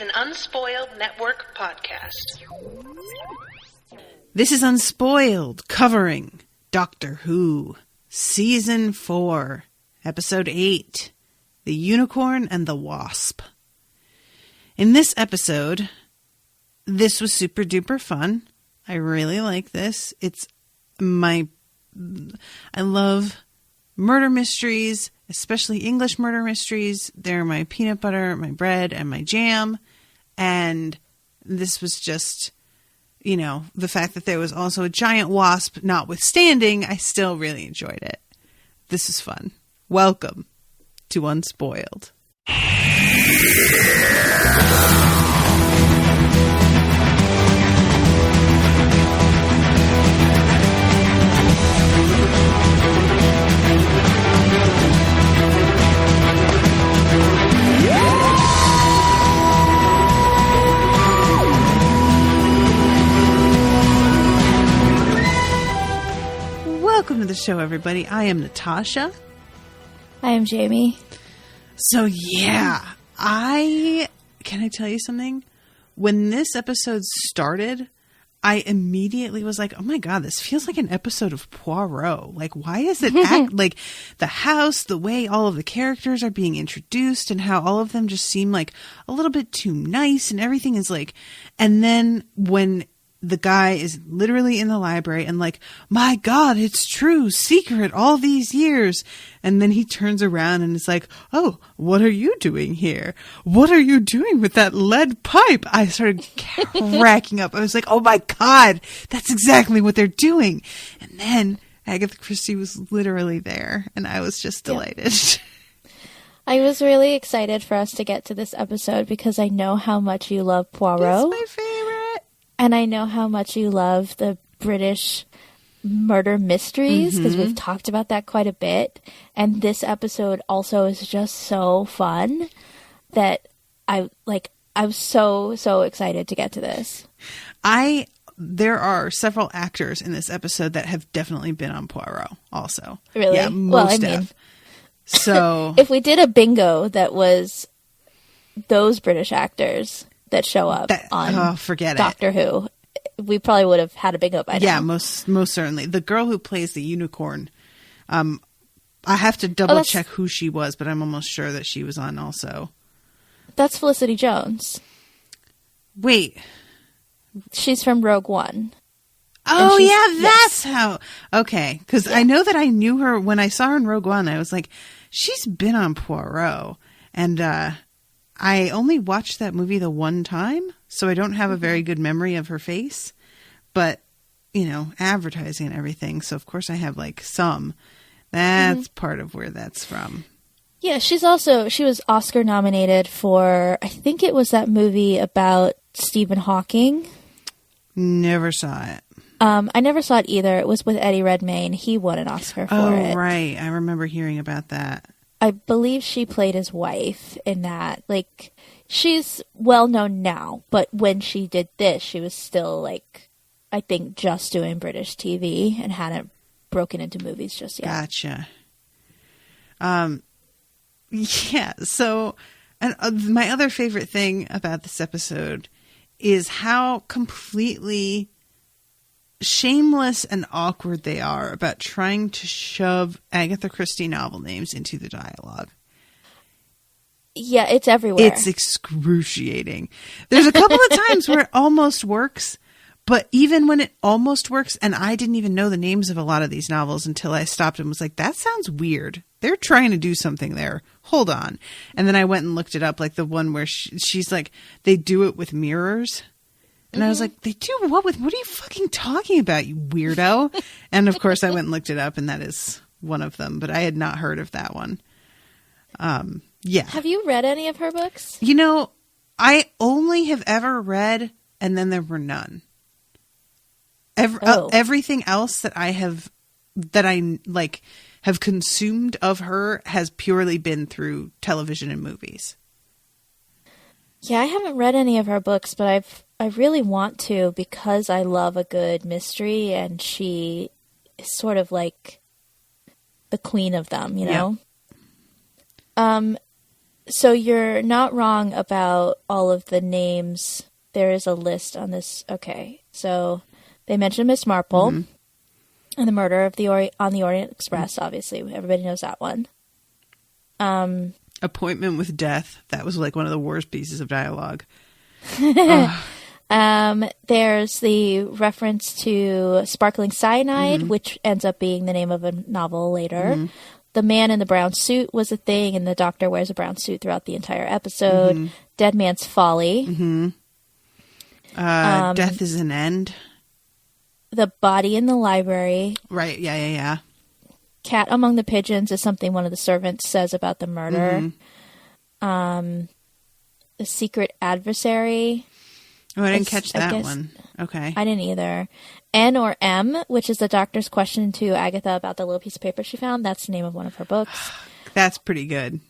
an Unspoiled Network podcast. This is Unspoiled, covering Doctor Who, Season 4, Episode 8, The Unicorn and the Wasp. In this episode, this was super duper fun. I really like this. I love murder mysteries, especially English murder mysteries. They're my peanut butter, my bread, and my jam. And this was just, the fact that there was also a giant wasp notwithstanding, I still really enjoyed it. This is fun. Welcome to Unspoiled. Welcome to the show, everybody. I am Natasha. I am Jamie. So, yeah, can I tell you something? When this episode started, I immediately was like, oh my God, this feels like an episode of Poirot. Like, why is it like the house, the way all of the characters are being introduced and how all of them just seem like a little bit too nice and everything is like, and then when the guy is literally in the library and like, my God, it's true, secret all these years. And then he turns around and is like, oh, what are you doing here? What are you doing with that lead pipe? I started cracking up. I was like, oh my God, that's exactly what they're doing. And then Agatha Christie was literally there and I was just delighted. I was really excited for us to get to this episode because I know how much you love Poirot. It's my favorite. And I know how much you love the British murder mysteries because we've talked about that quite a bit. And this episode also is just so fun that I'm so excited to get to this. There are several actors in this episode that have definitely been on Poirot also. Really? Yeah, most have. So if we did a bingo that was those British actors that show up on Doctor Who, we probably would have had a bingo by now. Yeah, most certainly. The girl who plays the unicorn, I have to double check who she was, but I'm almost sure that she was on also. That's Felicity Jones. Wait. She's from Rogue One. Oh, yeah, that's how. Okay, because I know that I knew her when I saw her in Rogue One. I was like, she's been on Poirot. And I only watched that movie the one time, so I don't have a very good memory of her face. But, advertising and everything, so of course I have some. That's part of where that's from. Yeah, she was Oscar nominated for, I think it was that movie about Stephen Hawking. Never saw it. I never saw it either. It was with Eddie Redmayne. He won an Oscar for it. Oh, right. I remember hearing about that. I believe she played his wife in that. She's well known now, but when she did this, she was still, I think just doing British TV and hadn't broken into movies just yet. Gotcha. Yeah, so and my other favorite thing about this episode is how completely shameless and awkward they are about trying to shove Agatha Christie novel names into the dialogue. Yeah, it's everywhere. It's excruciating. There's a couple of times where it almost works, but even when it almost works, and I didn't even know the names of a lot of these novels until I stopped and was like, that sounds weird. They're trying to do something there. Hold on. And then I went and looked it up, the one where she's like, they do it with mirrors. And I was like, they do what with, what are you fucking talking about, you weirdo? And of course I went and looked it up and that is one of them, but I had not heard of that one. Yeah. Have you read any of her books? I only have ever read And Then There Were None. Everything else that I have consumed of her has purely been through television and movies. Yeah, I haven't read any of her books, but I really want to because I love a good mystery, and she is sort of like the queen of them, you know? So you're not wrong about all of the names. There is a list on this. Okay, so they mentioned Miss Marple and the murder of on the Orient Express. Obviously, everybody knows that one. Appointment with Death. That was like one of the worst pieces of dialogue. There's the reference to Sparkling Cyanide, which ends up being the name of a novel later. The Man in the Brown Suit was a thing, and the Doctor wears a brown suit throughout the entire episode. Dead Man's Folly. Death is an End. The Body in the Library. Right, yeah. Cat Among the Pigeons is something one of the servants says about the murder. The Secret Adversary. Oh, I didn't catch that one. Okay. I didn't either. N or M, which is the Doctor's question to Agatha about the little piece of paper she found. That's the name of one of her books. That's pretty good.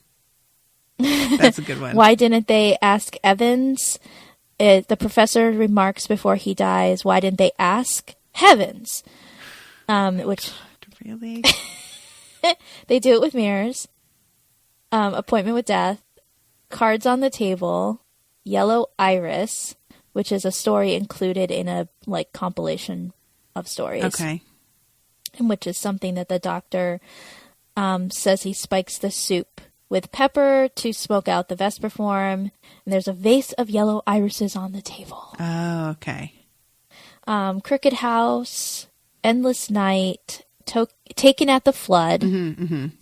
That's a good one. Why didn't they ask Evans? The professor remarks before he dies, why didn't they ask Heavens? Which... Really? They do it with mirrors. Appointment with Death. Cards on the Table. Yellow Iris, which is a story included in a compilation of stories. Okay. And which is something that the Doctor says he spikes the soup with pepper to smoke out the Vesper form. And there's a vase of yellow irises on the table. Oh, okay. Cricket House. Endless Night. Taken at the Flood.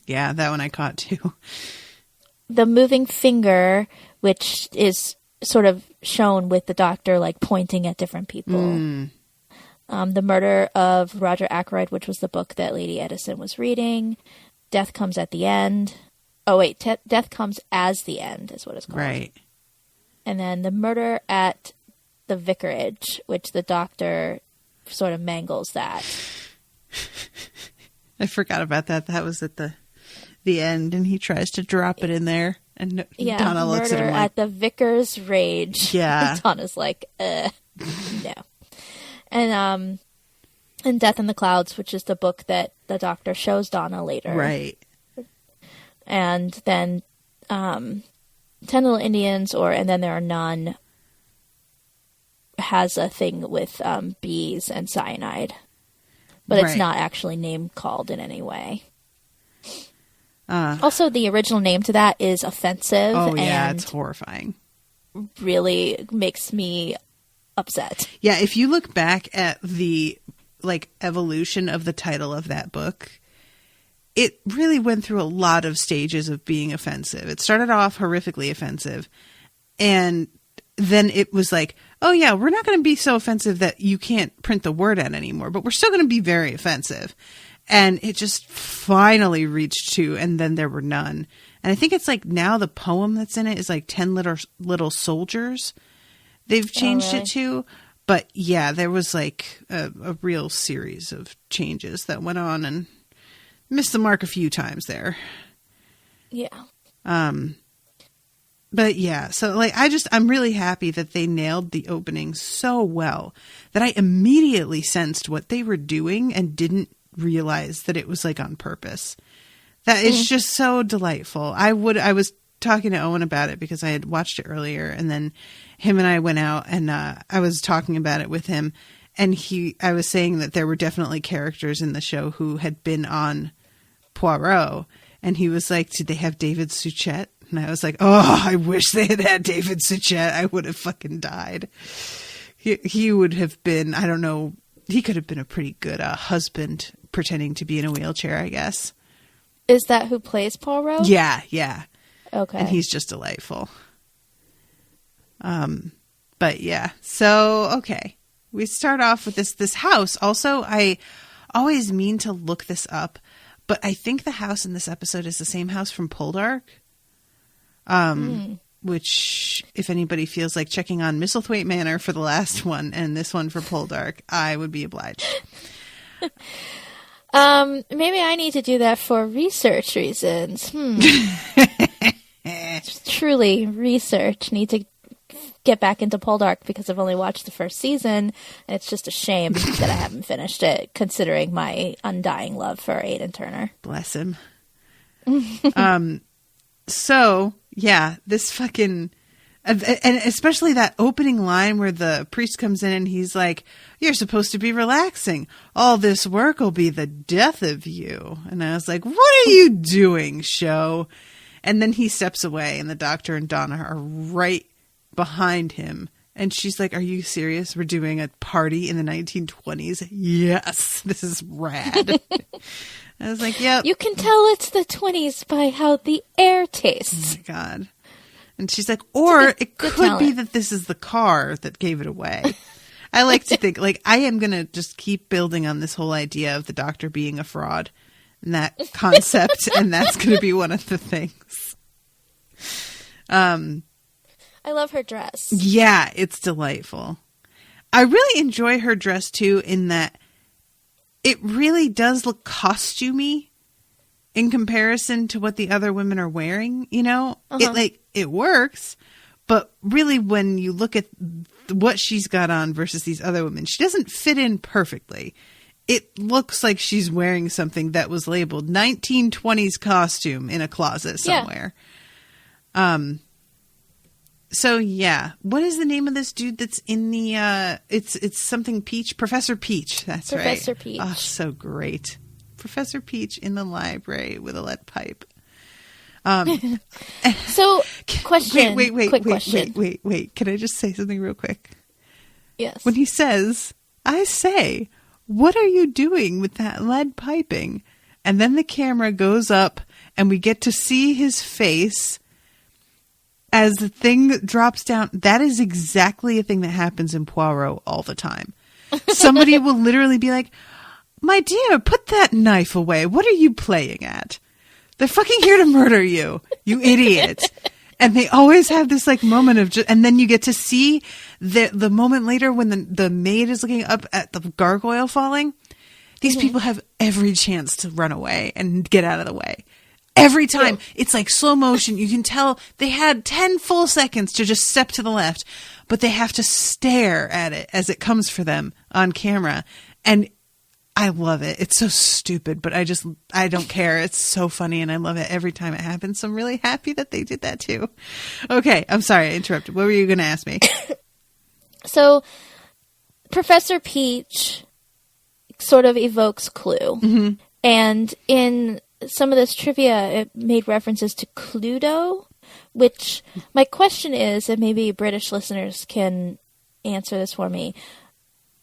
Yeah, that one I caught too. The Moving Finger, which is sort of shown with the Doctor pointing at different people. The Murder of Roger Ackroyd, which was the book that Lady Edison was reading. Death Comes at the End. Oh wait, Death Comes as the End is what it's called. Right. And then The Murder at the Vicarage, which the Doctor sort of mangles that. I forgot about that. That was at the end, and he tries to drop it in there, and Donna looks at him like, at the Vicar's Rage. Yeah. Donna's like, no. And Death in the Clouds, which is the book that the Doctor shows Donna later. Right. And then 10 Little Indians, and Then There Are None, has a thing with bees and cyanide. But it's not actually name-called in any way. Also, the original name to that is offensive. Oh, yeah, and it's horrifying. Really makes me upset. Yeah, if you look back at the evolution of the title of that book, it really went through a lot of stages of being offensive. It started off horrifically offensive, and then it was like, oh yeah, we're not going to be so offensive that you can't print the word out anymore, but we're still going to be very offensive. And it just finally reached to, and then there were none. And I think it's now the poem that's in it is 10 little soldiers. They've changed it to, but yeah, there was a real series of changes that went on and missed the mark a few times there. Yeah. But yeah, so I'm really happy that they nailed the opening so well that I immediately sensed what they were doing and didn't realize that it was on purpose. That is just so delightful. I was talking to Owen about it because I had watched it earlier, and then him and I went out and I was talking about it with him, and I was saying that there were definitely characters in the show who had been on Poirot, and he was like, did they have David Suchet? And I was like, oh, I wish they had David Suchet. I would have fucking died. He would have been, I don't know, he could have been a pretty good husband pretending to be in a wheelchair, I guess. Is that who plays Poirot? Yeah. Okay. And he's just delightful. But yeah, so, okay. We start off with this house. Also, I always mean to look this up, but I think the house in this episode is the same house from Poldark. Which, if anybody feels like checking on Misselthwaite Manor for the last one and this one for Poldark, I would be obliged. Maybe I need to do that for research reasons. Truly research. Need to get back into Poldark because I've only watched the first season, and it's just a shame that I haven't finished it, considering my undying love for Aidan Turner. Bless him. So, yeah, this fucking... And especially that opening line where the priest comes in and he's like, you're supposed to be relaxing. All this work will be the death of you. And I was like, what are you doing, show? And then he steps away and the doctor and Donna are right behind him. And she's like, are you serious? We're doing a party in the 1920s? Yes, this is rad. I was like, yep. You can tell it's the 20s by how the air tastes. Oh my God. And she's like, or it could be that this is the car that gave it away. I like to think, like, I am going to just keep building on this whole idea of the doctor being a fraud and that concept, and that's going to be one of the things. I love her dress. Yeah, it's delightful. I really enjoy her dress, too, in that it really does look costumey in comparison to what the other women are wearing, you know? It works, but really when you look at what she's got on versus these other women, she doesn't fit in perfectly. It looks like she's wearing something that was labeled 1920s costume in a closet somewhere. Yeah. So yeah, what is the name of this dude that's in the it's something Peach? Professor Peach. That's right. Professor Peach. Oh, so great. Professor Peach in the library with a lead pipe. So, question. Wait. Can I just say something real quick? Yes. When he says, I say, what are you doing with that lead piping? And then the camera goes up and we get to see his face as the thing drops down. That is exactly a thing that happens in Poirot all the time. Somebody will literally be like, my dear, put that knife away. What are you playing at? They're fucking here to murder you, you idiot. And they always have this like moment of and then you get to see the moment later when the maid is looking up at the gargoyle falling. These people have every chance to run away and get out of the way. Every time. It's like slow motion. You can tell they had 10 full seconds to just step to the left, but they have to stare at it as it comes for them on camera. And I love it. It's so stupid, but I don't care. It's so funny and I love it every time it happens. So I'm really happy that they did that too. Okay. I'm sorry I interrupted. What were you going to ask me? So Professor Peach sort of evokes Clue. Mm-hmm. And in some of this trivia, it made references to Cluedo, which my question is, and maybe British listeners can answer this for me.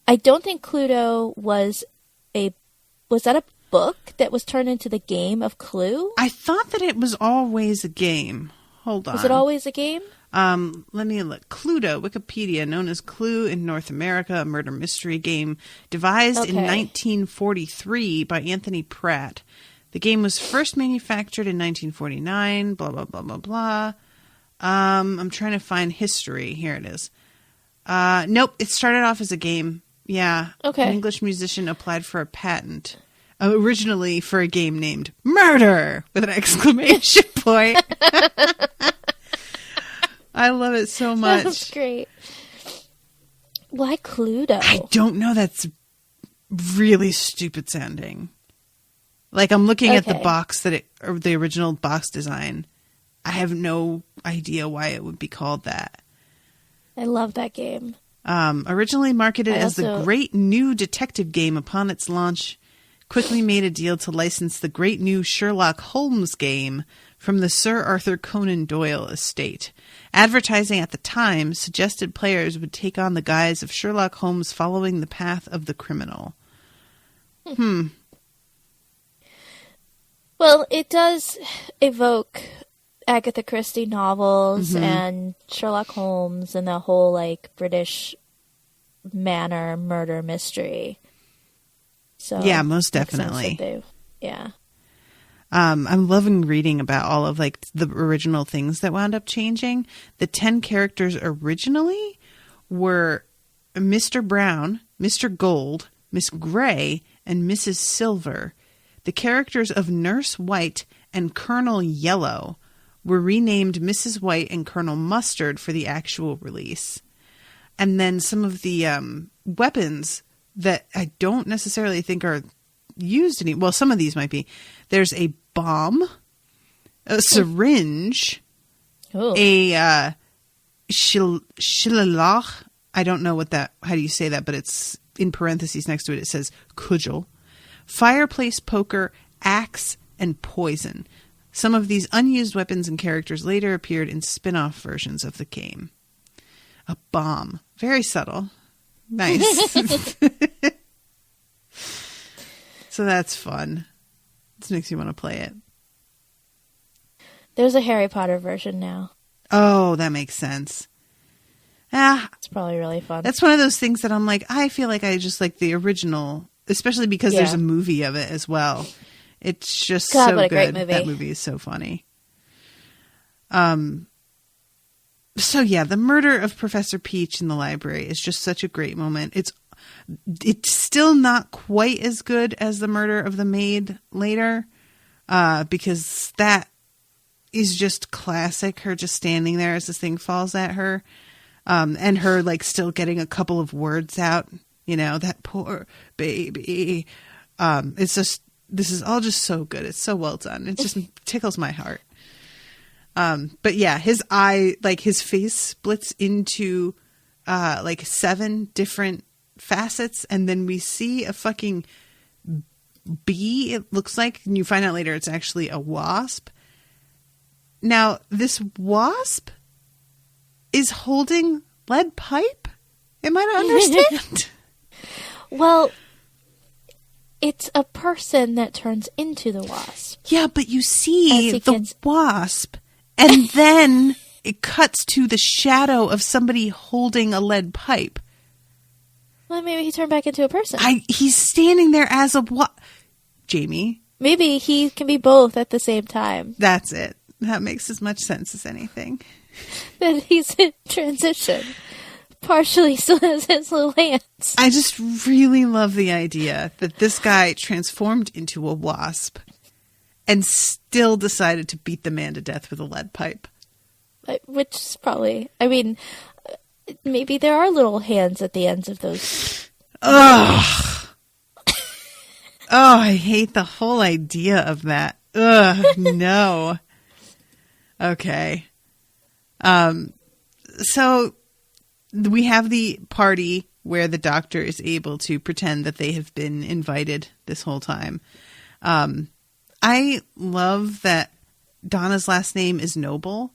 I don't think Cluedo was that a book that was turned into the game of Clue? I thought that it was always a game. Hold on. Was it always a game? Let me look. Cluedo, Wikipedia, known as Clue in North America, a murder mystery game devised in 1943 by Anthony Pratt. The game was first manufactured in 1949, blah, blah, blah, blah, blah. I'm trying to find history. Here it is. Nope, it started off as a game. Yeah. Okay. An English musician applied for a patent. Originally for a game named Murder with an exclamation point. I love it so much. That's great. Why Cluedo? I don't know. That's really stupid sounding. Like I'm looking at the box or the original box design. I have no idea why it would be called that. I love that game. Originally marketed as the great new detective game upon its launch, quickly made a deal to license the great new Sherlock Holmes game from the Sir Arthur Conan Doyle estate. Advertising at the time suggested players would take on the guise of Sherlock Holmes following the path of the criminal. Well, it does evoke Agatha Christie novels and Sherlock Holmes and the whole like British manor murder mystery. So yeah, most definitely. I'm loving reading about all of like the original things that wound up changing. The 10 characters originally were Mr. Brown, Mr. Gold, Miss Gray, and Mrs. Silver. The characters of Nurse White and Colonel Yellow were renamed Mrs. White and Colonel Mustard for the actual release. And then some of the weapons that I don't necessarily think are used anymore. Well, some of these might be. There's a bomb, a syringe, a shillalach. I don't know how do you say that, but it's in parentheses next to it. It says cudgel, fireplace poker, axe, and poison. Some of these unused weapons and characters later appeared in spin-off versions of the game. A bomb. Very subtle. Nice. So that's fun. This makes you want to play it. There's a Harry Potter version now. Oh, that makes sense. It's probably really fun. That's one of those things that I'm like, I feel like I just like the original, especially because there's a movie of it as well. It's just so what a good. great movie. That movie is so funny. So yeah, the murder of Professor Peach in the library is just such a great moment. It's still not quite as good as the murder of the maid later, because that is just classic. Her just standing there as this thing falls at her, and her like still getting a couple of words out. You know, that poor baby. It's just, this is all just so good. It's so well done. It just tickles my heart. But yeah, his eye, like his face splits into like 7 different facets, and then we see a fucking bee, it looks like, and you find out later it's actually a wasp. Now, this wasp is holding lead pipe? Am I to understand? Well, it's a person that turns into the wasp. Yeah, but you see the wasp, and then it cuts to the shadow of somebody holding a lead pipe. Well, maybe he turned back into a person. He's standing there as a Jamie. Maybe he can be both at the same time. That's it. That makes as much sense as anything. That he's in transition. Partially still has his little hands. I just really love the idea that this guy transformed into a wasp and still decided to beat the man to death with a lead pipe. Which is probably, I mean, maybe there are little hands at the ends of those. Ugh. Oh, I hate the whole idea of that. Ugh, no. Okay. So we have the party where the doctor is able to pretend that they have been invited this whole time. I love that Donna's last name is Noble.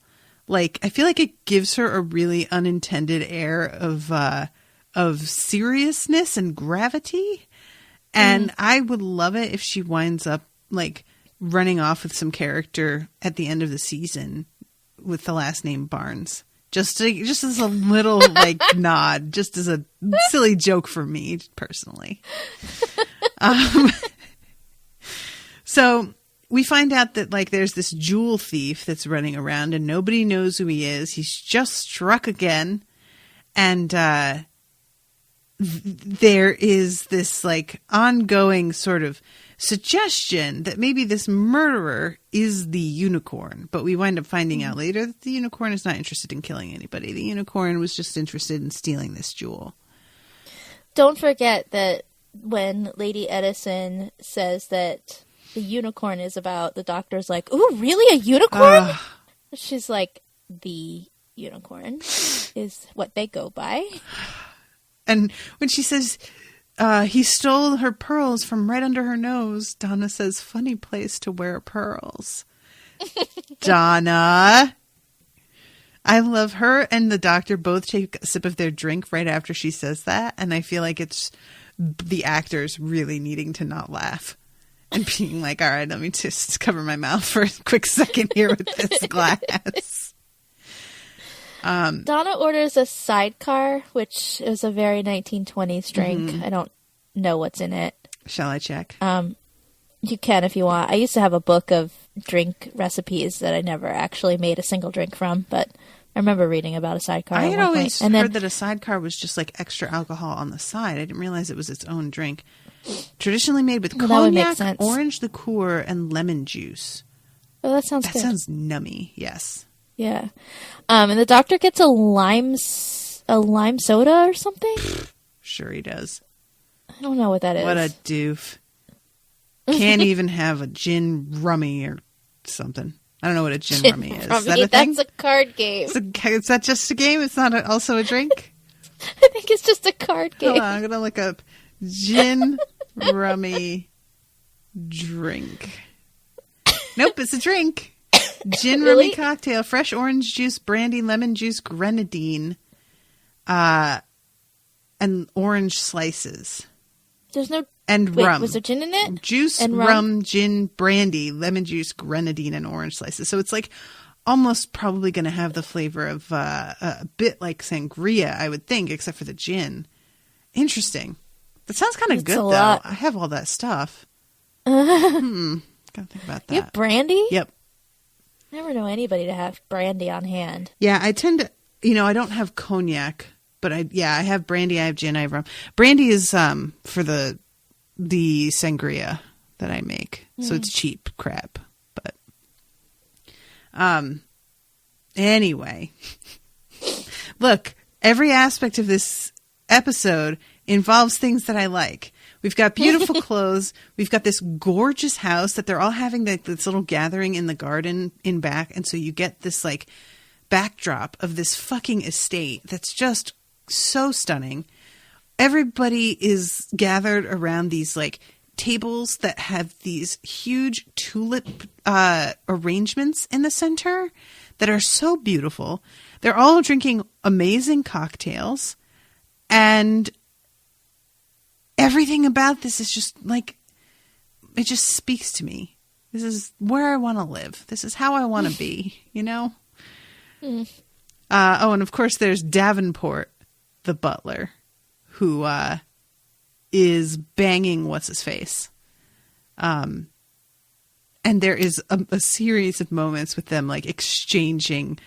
Like, I feel like it gives her a really unintended air of seriousness and gravity. And I would love it if she winds up like running off with some character at the end of the season with the last name Barnes. Just as a little like nod, just as a silly joke for me personally. So we find out that like there's this jewel thief that's running around and nobody knows who he is. He's just struck again. And there is this like ongoing sort of suggestion that maybe this murderer is the unicorn. But we wind up finding out later that the unicorn is not interested in killing anybody. The unicorn was just interested in stealing this jewel. Don't forget that when Lady Edison says that the unicorn is about, the doctor's like, ooh, really, a unicorn? She's like, the unicorn is what they go by. And when she says he stole her pearls from right under her nose, Donna says, funny place to wear pearls. Donna. I love her and the doctor both take a sip of their drink right after she says that. And I feel like it's the actors really needing to not laugh. And being like, all right, let me just cover my mouth for a quick second here with this glass. Donna orders a sidecar, which is a very 1920s drink. I don't know what's in it. Shall I check? You can if you want. I used to have a book of drink recipes that I never actually made a single drink from, but I remember reading about a sidecar. I had always heard that a sidecar was just like extra alcohol on the side. I didn't realize it was its own drink. Traditionally made with cognac, orange liqueur, and lemon juice. Oh, that sounds good. That sounds nummy, yes. Yeah. And the doctor gets a lime soda or something? Sure he does. I don't know what that is. What a doof. Can't even have a gin rummy or something. I don't know what a gin rummy is. Is that a thing? That's a card game. Is that just a game? It's not also a drink? I think it's just a card game. Hold on, I'm going to look up gin rummy drink. Nope, it's a drink. Gin Really? rummy cocktail, fresh orange juice, brandy, lemon juice, grenadine, and orange slices. There's no... And Wait, rum. was there gin in it? Juice, and rum, gin, brandy, lemon juice, grenadine, and orange slices. So it's like almost probably going to have the flavor of a bit like sangria, I would think, except for the gin. Interesting. That sounds kind of good, though. Lot. I have all that stuff. Gotta think about that. You have brandy? Yep. Never know anybody to have brandy on hand. Yeah, I tend to, I don't have cognac, but I have brandy, I have gin, I have rum. Brandy is for the sangria that I make. So it's cheap crap. But anyway. Look, every aspect of this episode involves things that I like. We've got beautiful clothes. We've got this gorgeous house that they're all having this little gathering in the garden in back. And so you get this like backdrop of this fucking estate that's just so stunning. Everybody is gathered around these like tables that have these huge tulip arrangements in the center that are so beautiful. They're all drinking amazing cocktails, and everything about this is just like, it just speaks to me. This is where I want to live. This is how I want to be, Oh, and of course there's Davenport, the butler, who is banging what's-his-face. And there is a series of moments with them like exchanging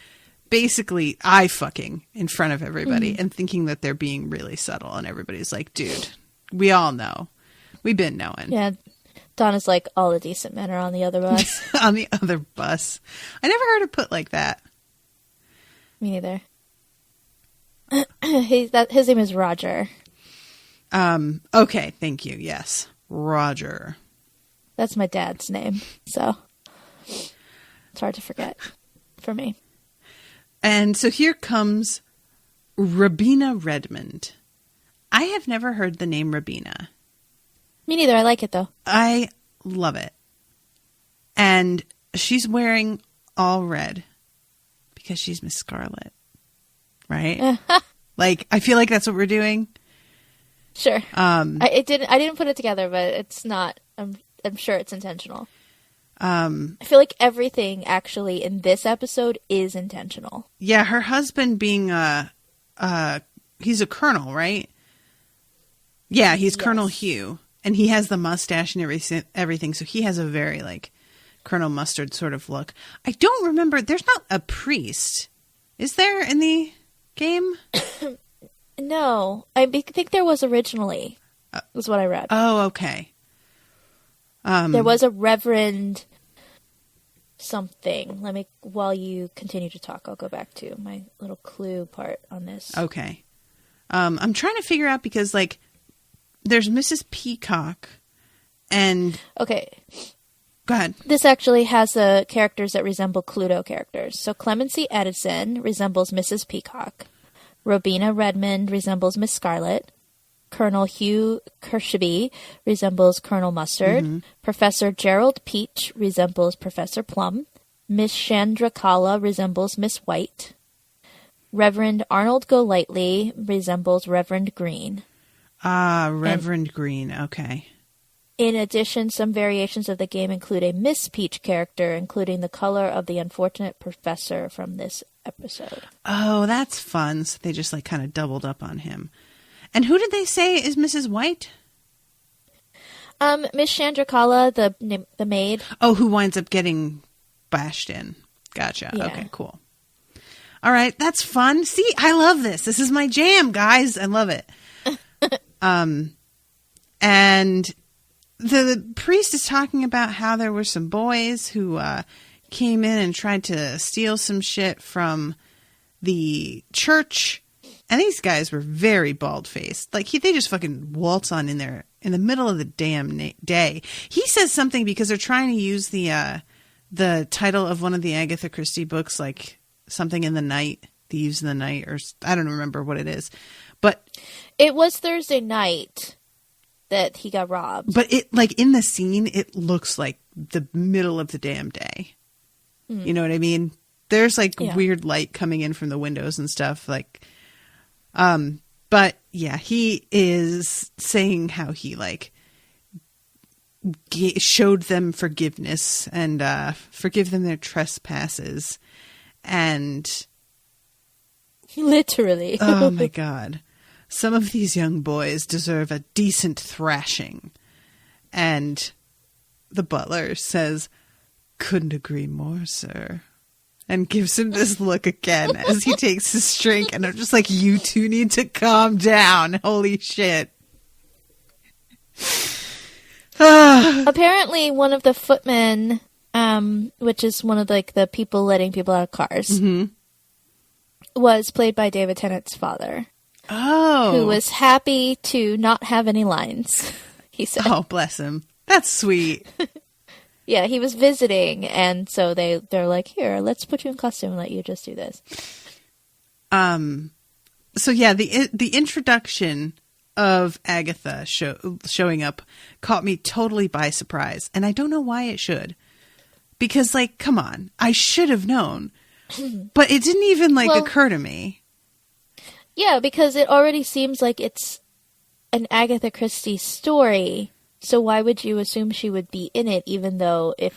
basically eye-fucking in front of everybody and thinking that they're being really subtle. And everybody's like, dude, we all know. We've been knowing. Yeah. Donna's like, all the decent men are on the other bus. On the other bus. I never heard it put like that. Me neither. His name is Roger. Okay, thank you. Yes, Roger. That's my dad's name, so it's hard to forget for me. And so here comes Robina Redmond. I have never heard the name Robina. Me neither. I like it, though. I love it. And she's wearing all red because she's Miss Scarlet, right? Like, I feel like that's what we're doing. Sure. I didn't put it together, but it's not. I'm sure it's intentional. I feel like everything actually in this episode is intentional. Yeah, her husband being he's a colonel, right? Yeah, he's Colonel Hugh, and he has the mustache and everything, so he has a very like Colonel Mustard sort of look. I don't remember. There's not a priest, is there, in the game? No, I think there was originally. Was what I read. Oh, okay. There was a Reverend something. While you continue to talk, I'll go back to my little clue part on this. Okay. I'm trying to figure out because, like, there's Mrs. Peacock and... Okay. Go ahead. This actually has characters that resemble Cluedo characters. So Clemency Edison resembles Mrs. Peacock. Robina Redmond resembles Miss Scarlet. Colonel Hugh Kirschby resembles Colonel Mustard. Mm-hmm. Professor Gerald Peach resembles Professor Plum. Miss Chandrakala resembles Miss White. Reverend Arnold Golightly resembles Reverend Green. Ah, Reverend Green. Okay. In addition, some variations of the game include a Miss Peach character, including the color of the unfortunate professor from this episode. Oh, that's fun. So they just like kind of doubled up on him. And who did they say is Mrs. White? Miss Chandrakala, the maid. Oh, who winds up getting bashed in. Gotcha. Yeah. Okay, cool. All right, that's fun. See, I love this. This is my jam, guys. I love it. And the priest is talking about how there were some boys who came in and tried to steal some shit from the church. And these guys were very bald-faced. Like, they just fucking waltz on in there in the middle of the damn day. He says something because they're trying to use the the title of one of the Agatha Christie books, like something in the night, Thieves in the Night, or I don't remember what it is. But it was Thursday night that he got robbed. But it, like, in the scene, it looks like the middle of the damn day. You know what I mean? There's like weird light coming in from the windows and stuff. Like, but yeah, he is saying how he like showed them forgiveness and forgive them their trespasses, and literally, oh my God, some of these young boys deserve a decent thrashing. And the butler says, "Couldn't agree more, sir," and gives him this look again as he takes his drink. And I'm just like, you two need to calm down. Holy shit. Apparently, one of the footmen, which is one of like the people letting people out of cars, was played by David Tennant's father. Oh. Who was happy to not have any lines, he said. Oh, bless him. That's sweet. Yeah, he was visiting, and so they're like, here, let's put you in costume and let you just do this. So yeah, the introduction of Agatha showing up caught me totally by surprise, and I don't know why it should. Because, like, come on, I should have known. But it didn't even, like, occur to me. Yeah, because it already seems like it's an Agatha Christie story. So why would you assume she would be in it, even though if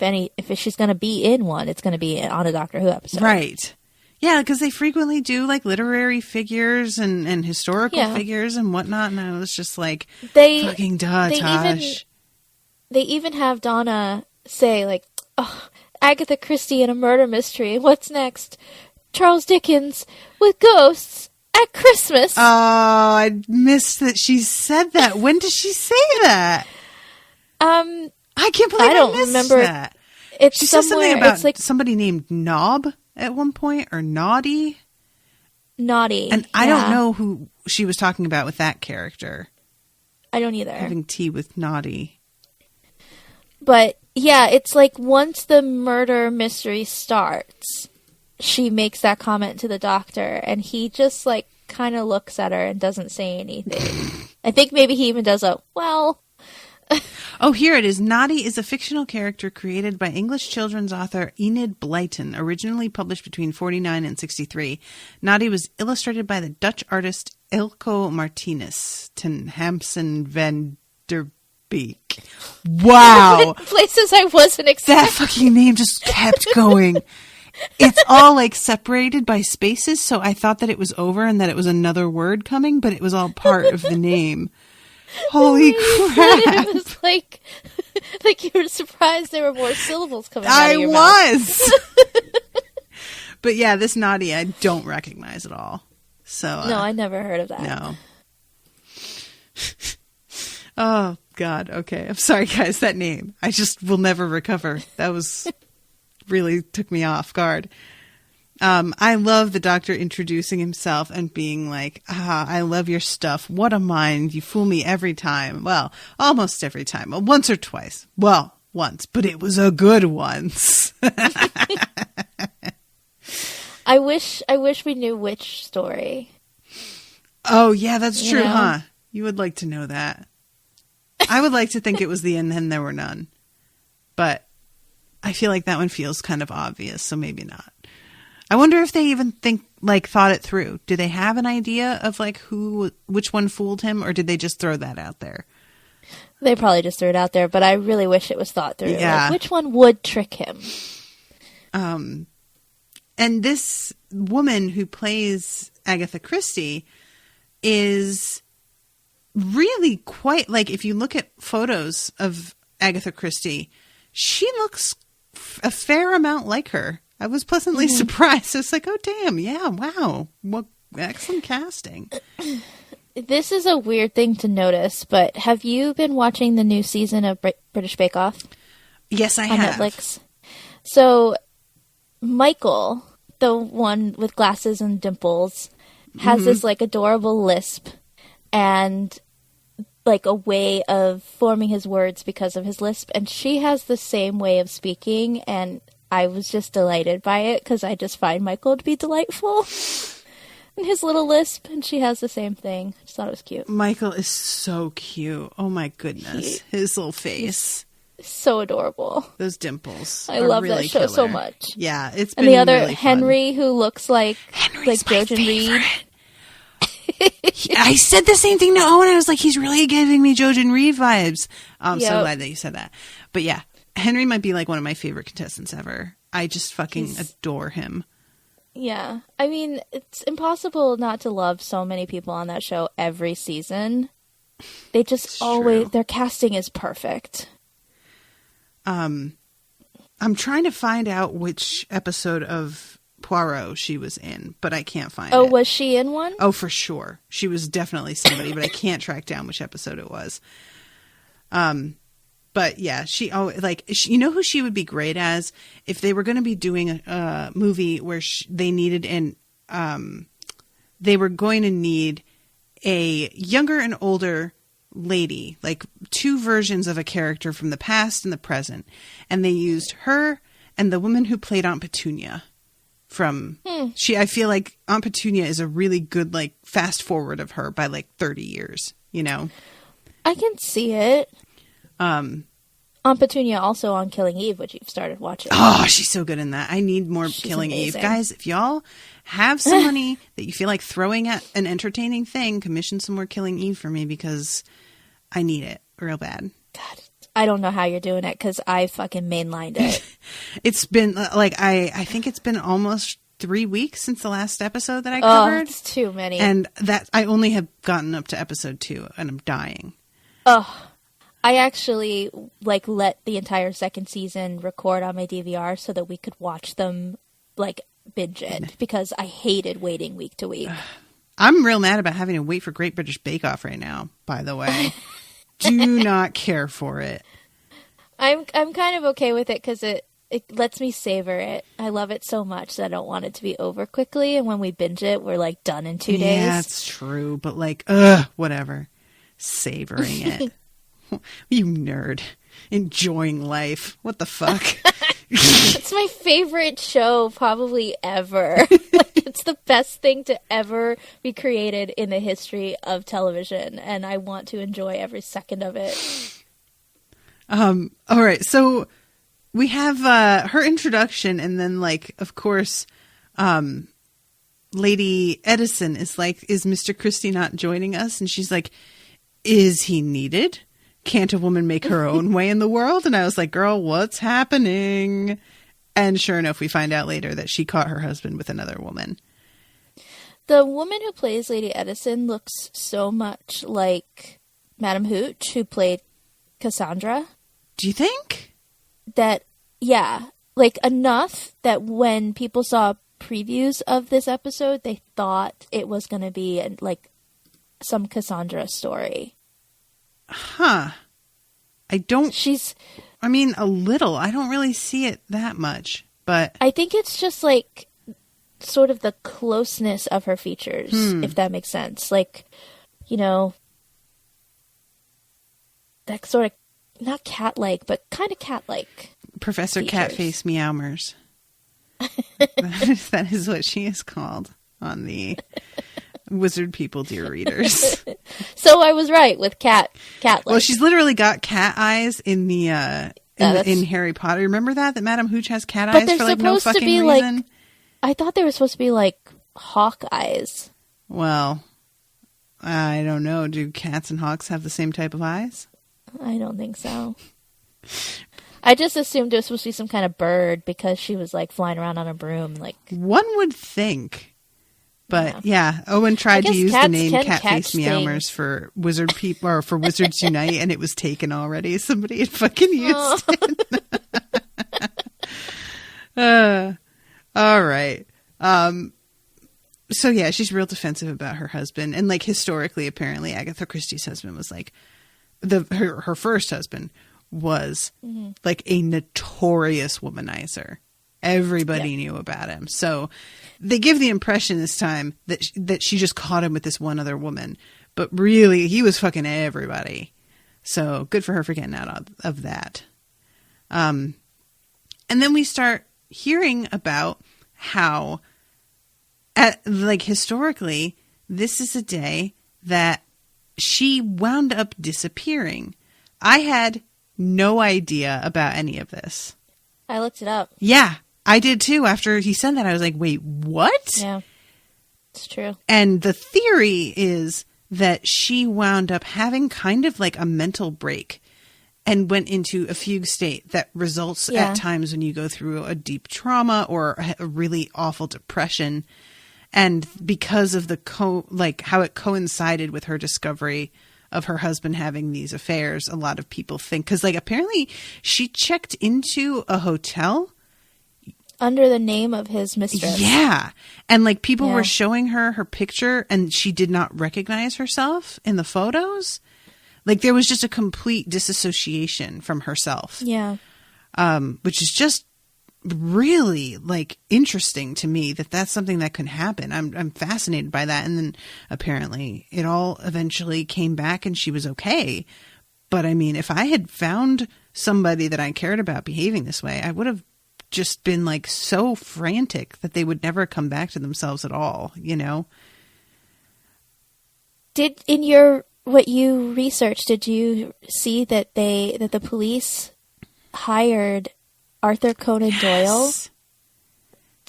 she's going to be in one, it's going to be on a Doctor Who episode? Right. Yeah, because they frequently do, like, literary figures and historical figures and whatnot, and I was just like, fucking duh, Tosh. They even have Donna say, like, oh, Agatha Christie in a murder mystery. What's next? Charles Dickens with ghosts at Christmas. Oh, I missed that she said that. When did she say that? I can't believe I missed remember that. It's she said something about it's like somebody named Knob at one point, or Naughty. Naughty. And I don't know who she was talking about with that character. I don't either. Having tea with Naughty. But yeah, it's like once the murder mystery starts, she makes that comment to the Doctor, and he just like kind of looks at her and doesn't say anything. I think maybe he even does a, well... Oh, here it is. Naughty is a fictional character created by English children's author Enid Blyton, originally published between 1949 and 1963. Naughty was illustrated by the Dutch artist Ilko Martinez ten Hampson van der Beek. Wow. Places I wasn't expecting. That fucking name just kept going. It's all like separated by spaces, so I thought that it was over and that it was another word coming, but it was all part of the name. Holy crap. It was like you were surprised there were more syllables coming out of your mouth. I was. But yeah, this Naughty I don't recognize at all. So no, I never heard of that. No. Oh, God. Okay. I'm sorry, guys. That name. I just will never recover. That was really took me off guard. I love the Doctor introducing himself and being like, I love your stuff. What a mind. You fool me every time. Well, almost every time. Well, once or twice. Well, once, but it was a good once. I wish we knew which story. Oh, yeah, that's true, huh? You would like to know that. I would like to think it was the And Then There Were None. But I feel like that one feels kind of obvious, so maybe not. I wonder if they even thought it through. Do they have an idea of like which one fooled him, or did they just throw that out there? They probably just threw it out there, but I really wish it was thought through. Yeah. Like, which one would trick him? And this woman who plays Agatha Christie is really quite, like, if you look at photos of Agatha Christie, she looks a fair amount like her. I was pleasantly surprised. It's like, oh, damn. Yeah. Wow. What excellent casting. This is a weird thing to notice, but have you been watching the new season of British Bake Off? Yes, I on have. Netflix. So Michael, the one with glasses and dimples, has this like adorable lisp and like a way of forming his words because of his lisp. And she has the same way of speaking, and I was just delighted by it because I just find Michael to be delightful. And his little lisp, and she has the same thing. I just thought it was cute. Michael is so cute. Oh my goodness. His little face. So adorable. Those dimples. I love really that show killer. so much. Yeah, it's been And the other really Henry, who looks like Jojen Reed. I said the same thing to Owen. I was like, he's really giving me Jojen Reed vibes. I'm so glad that you said that. But yeah, Henry might be like one of my favorite contestants ever. I just fucking adore him. Yeah. I mean, it's impossible not to love so many people on that show every season. They just their casting is perfect. I'm trying to find out which episode of Poirot she was in, but I can't find it. Oh, was she in one? Oh, for sure. She was definitely somebody, but I can't track down which episode it was. But yeah, you know who she would be great as if they were going to be doing a movie where they needed they were going to need a younger and older lady, like two versions of a character from the past and the present, and they used her and the woman who played Aunt Petunia from I feel like Aunt Petunia is a really good like fast forward of her by like 30 years, you know. I can see it. Aunt Petunia also on Killing Eve, which you've started watching. Oh, she's so good in that. I need more Killing amazing. Eve. Guys, if y'all have some money that you feel like throwing at an entertaining thing, commission some more Killing Eve for me because I need it real bad. God, I don't know how you're doing it because I fucking mainlined it. It's been like, I think it's been almost 3 weeks since the last episode that I covered. Oh, it's too many. And that I only have gotten up to episode 2 and I'm dying. Oh, I actually let the entire second season record on my DVR so that we could watch them binge it because I hated waiting week to week. I'm real mad about having to wait for Great British Bake Off right now, by the way. Do not care for it. I'm kind of okay with it because it lets me savor it. I love it so much that I don't want it to be over quickly. And when we binge it, we're done in 2 days. Yeah, that's true. But whatever. Savoring it. You nerd. Enjoying life. What the fuck? It's my favorite show probably ever. It's the best thing to ever be created in the history of television. And I want to enjoy every second of it. All right. So we have her introduction and then of course, Lady Edison is like, is Mr. Christie not joining us? And she's like, is he needed? Can't a woman make her own way in the world? And I was like, girl, what's happening? And sure enough, we find out later that she caught her husband with another woman. The woman who plays Lady Edison looks so much like Madame Hooch, who played Cassandra. Do you think? That, yeah. Enough that when people saw previews of this episode, they thought it was going to be some Cassandra story. Huh. A little. I don't really see it that much, but I think it's just sort of the closeness of her features, if that makes sense. That sort of, not cat-like, but kind of cat-like. Professor features. Catface Meowmers. That is what she is called on the Wizard People, dear readers. So I was right with cat-like. Well, she's literally got cat eyes in the in Harry Potter. Remember that Madame Hooch has cat eyes for no fucking reason? I thought they were supposed to be hawk eyes. Well, I don't know. Do cats and hawks have the same type of eyes? I don't think so. I just assumed it was supposed to be some kind of bird because she was flying around on a broom. One would think. But yeah, Owen tried to use the name Catface Meowmers for Wizard People or for Wizards Unite, and it was taken already. Somebody had fucking used it. All right. So yeah, she's real defensive about her husband, and historically, apparently, Agatha Christie's husband was her first husband was a notorious womanizer. Everybody knew about him. So they give the impression this time that she just caught him with this one other woman. But really, he was fucking everybody. So good for her for getting out of that. And then we start hearing about how, historically, this is a day that she wound up disappearing. I had no idea about any of this. I looked it up. Yeah, I did too. After he said that, I was like, wait, what? Yeah, it's true. And the theory is that she wound up having kind of like a mental break and went into a fugue state that results at times when you go through a deep trauma or a really awful depression. And because of how it coincided with her discovery of her husband having these affairs, a lot of people think, because apparently she checked into a hotel under the name of his mistress. Yeah. And people were showing her picture and she did not recognize herself in the photos. There was just a complete disassociation from herself. Yeah. Which is just really interesting to me that's something that could happen. I'm fascinated by that. And then apparently it all eventually came back and she was okay. But I mean, if I had found somebody that I cared about behaving this way, I would have just been so frantic that they would never come back to themselves at all, Did what you researched, did you see that the police hired Arthur Conan Doyle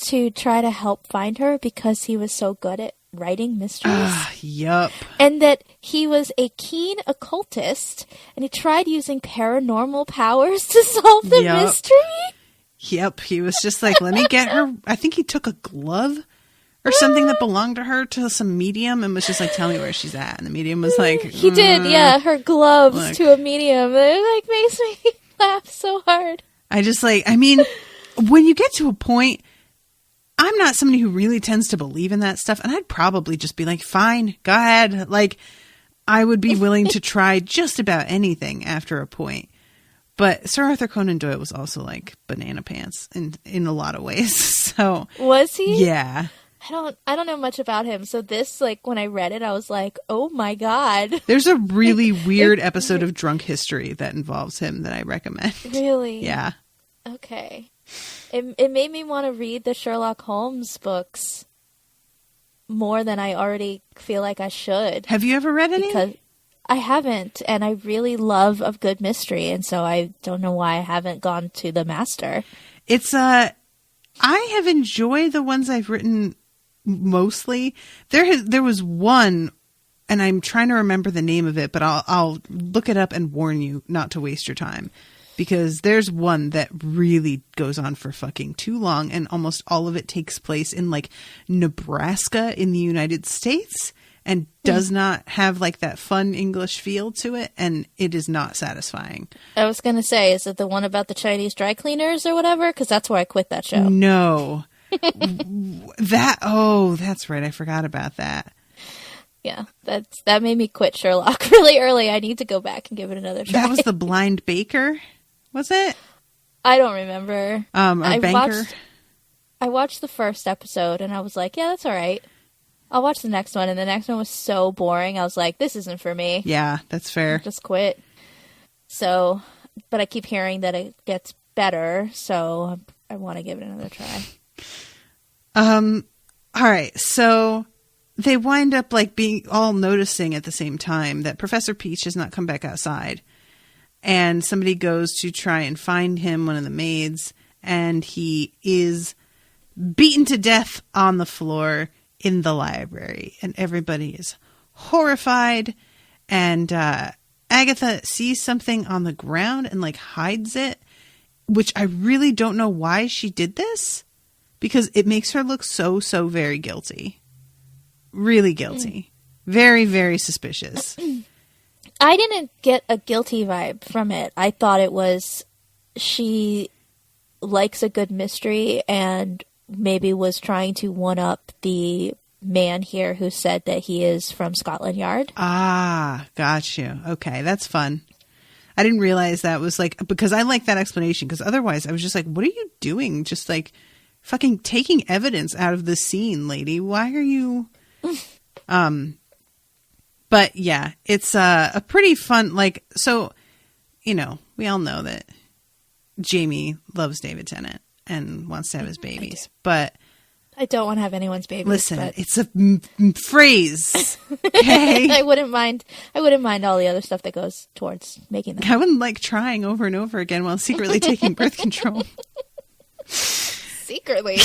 to try to help find her because he was so good at writing mysteries? Yup. And that he was a keen occultist and he tried using paranormal powers to solve the mystery? Yep, he was just let me get her. I think he took a glove or something that belonged to her to some medium and was just tell me where she's at. And the medium was he did, her gloves to a medium. It makes me laugh so hard. I just I mean, when you get to a point, I'm not somebody who really tends to believe in that stuff. And I'd probably just be fine, go ahead. I would be willing to try just about anything after a point. But Sir Arthur Conan Doyle was also banana pants in a lot of ways. So was he? Yeah. I don't know much about him. So this when I read it, I was like, oh my God. There's a really weird episode of Drunk History that involves him that I recommend. Really? Yeah. Okay. It made me want to read the Sherlock Holmes books more than I already feel like I should. Have you ever read any? Because I haven't, and I really love a good mystery, and so I don't know why I haven't gone to the master. It's I have enjoyed the ones I've written mostly. There was one, and I'm trying to remember the name of it, but I'll look it up and warn you not to waste your time, because there's one that really goes on for fucking too long, and almost all of it takes place in Nebraska in the United States. And does not have that fun English feel to it, and it is not satisfying. I was going to say, is it the one about the Chinese dry cleaners or whatever? Because that's where I quit that show. No. That's right. I forgot about that. Yeah, that made me quit Sherlock really early. I need to go back and give it another try. That was the blind baker, was it? I don't remember. Banker? I watched the first episode, and I was like, yeah, that's all right. I'll watch the next one, and the next one was so boring. I was like, this isn't for me. Yeah, that's fair. Just quit. So, but I keep hearing that it gets better, so I want to give it another try. All right, so they wind up being all noticing at the same time that Professor Peach has not come back outside. And somebody goes to try and find him, one of the maids, and he is beaten to death on the floor in the library, and everybody is horrified, and Agatha sees something on the ground and hides it, which I really don't know why she did this, because it makes her look so very guilty. Really guilty. Very, very suspicious. I didn't get a guilty vibe from it. I thought it was she likes a good mystery and maybe was trying to one-up the man here who said that he is from Scotland Yard. Ah, got you. Okay, that's fun. I didn't realize that was because I like that explanation, because otherwise I was just what are you doing? Just fucking taking evidence out of the scene, lady. Why are you... But yeah, it's a pretty fun, so, we all know that Jamie loves David Tennant. and wants to have his babies. But I don't want to have anyone's babies. listen, but... it's a phrase. Okay? I wouldn't mind all the other stuff that goes towards making them. I wouldn't like trying over and over again while secretly taking birth control. Secretly.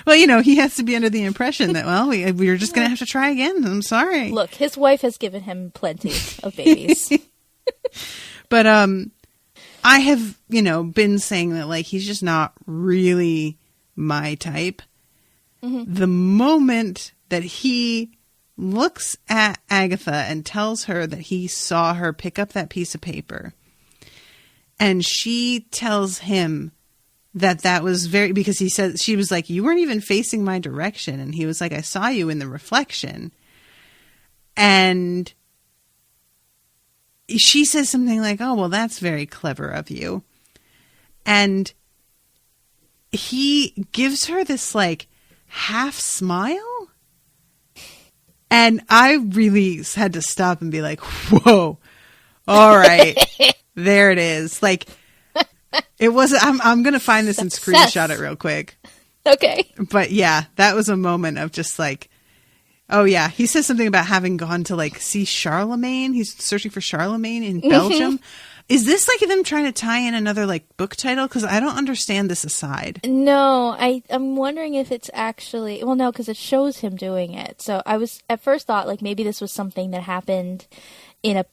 Well, he has to be under the impression that, well, we're just going to have to try again. I'm sorry. Look, his wife has given him plenty of babies. But I have, been saying that, like, he's just not really my type. Mm-hmm. The moment that he looks at Agatha and tells her that he saw her pick up that piece of paper, and she tells him that was because he said, she was like, you weren't even facing my direction. And he was like, I saw you in the reflection. And she says something like, oh, well, that's very clever of you. And he gives her this like half smile. And I really had to stop and be like, whoa, all right, there it is. Like, it wasn't, I'm going to find this and screenshot it real quick. Okay. But yeah, that was a moment of just like, oh yeah. He says something about having gone to like see Charlemagne. He's searching for Charlemagne in Belgium. Is this like them trying to tie in another like book title? Because I don't understand this aside. No, I'm wondering if it's actually, well, no, because it shows him doing it. So I was at first thought like maybe this was something that happened in a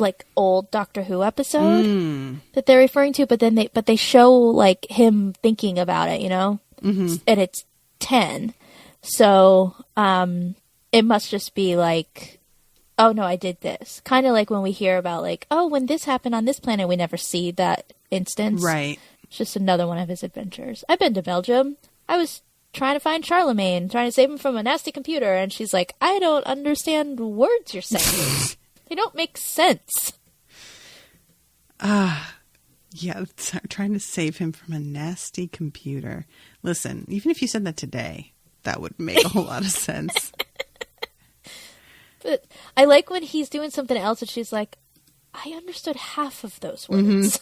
like old Doctor Who episode that they're referring to, but then they show like him thinking about it, and it's 10. So, it must just be like, oh no, I did this. Kind of like when we hear about like, oh, when this happened on this planet, we never see that instance. Right. It's just another one of his adventures. I've been to Belgium. I was trying to find Charlemagne, trying to save him from a nasty computer, and she's like, I don't understand words you're saying. They don't make sense. Yeah, trying to save him from a nasty computer. Listen, even if you said that today, that would make a whole lot of sense. But I like when he's doing something else and she's like, I understood half of those words.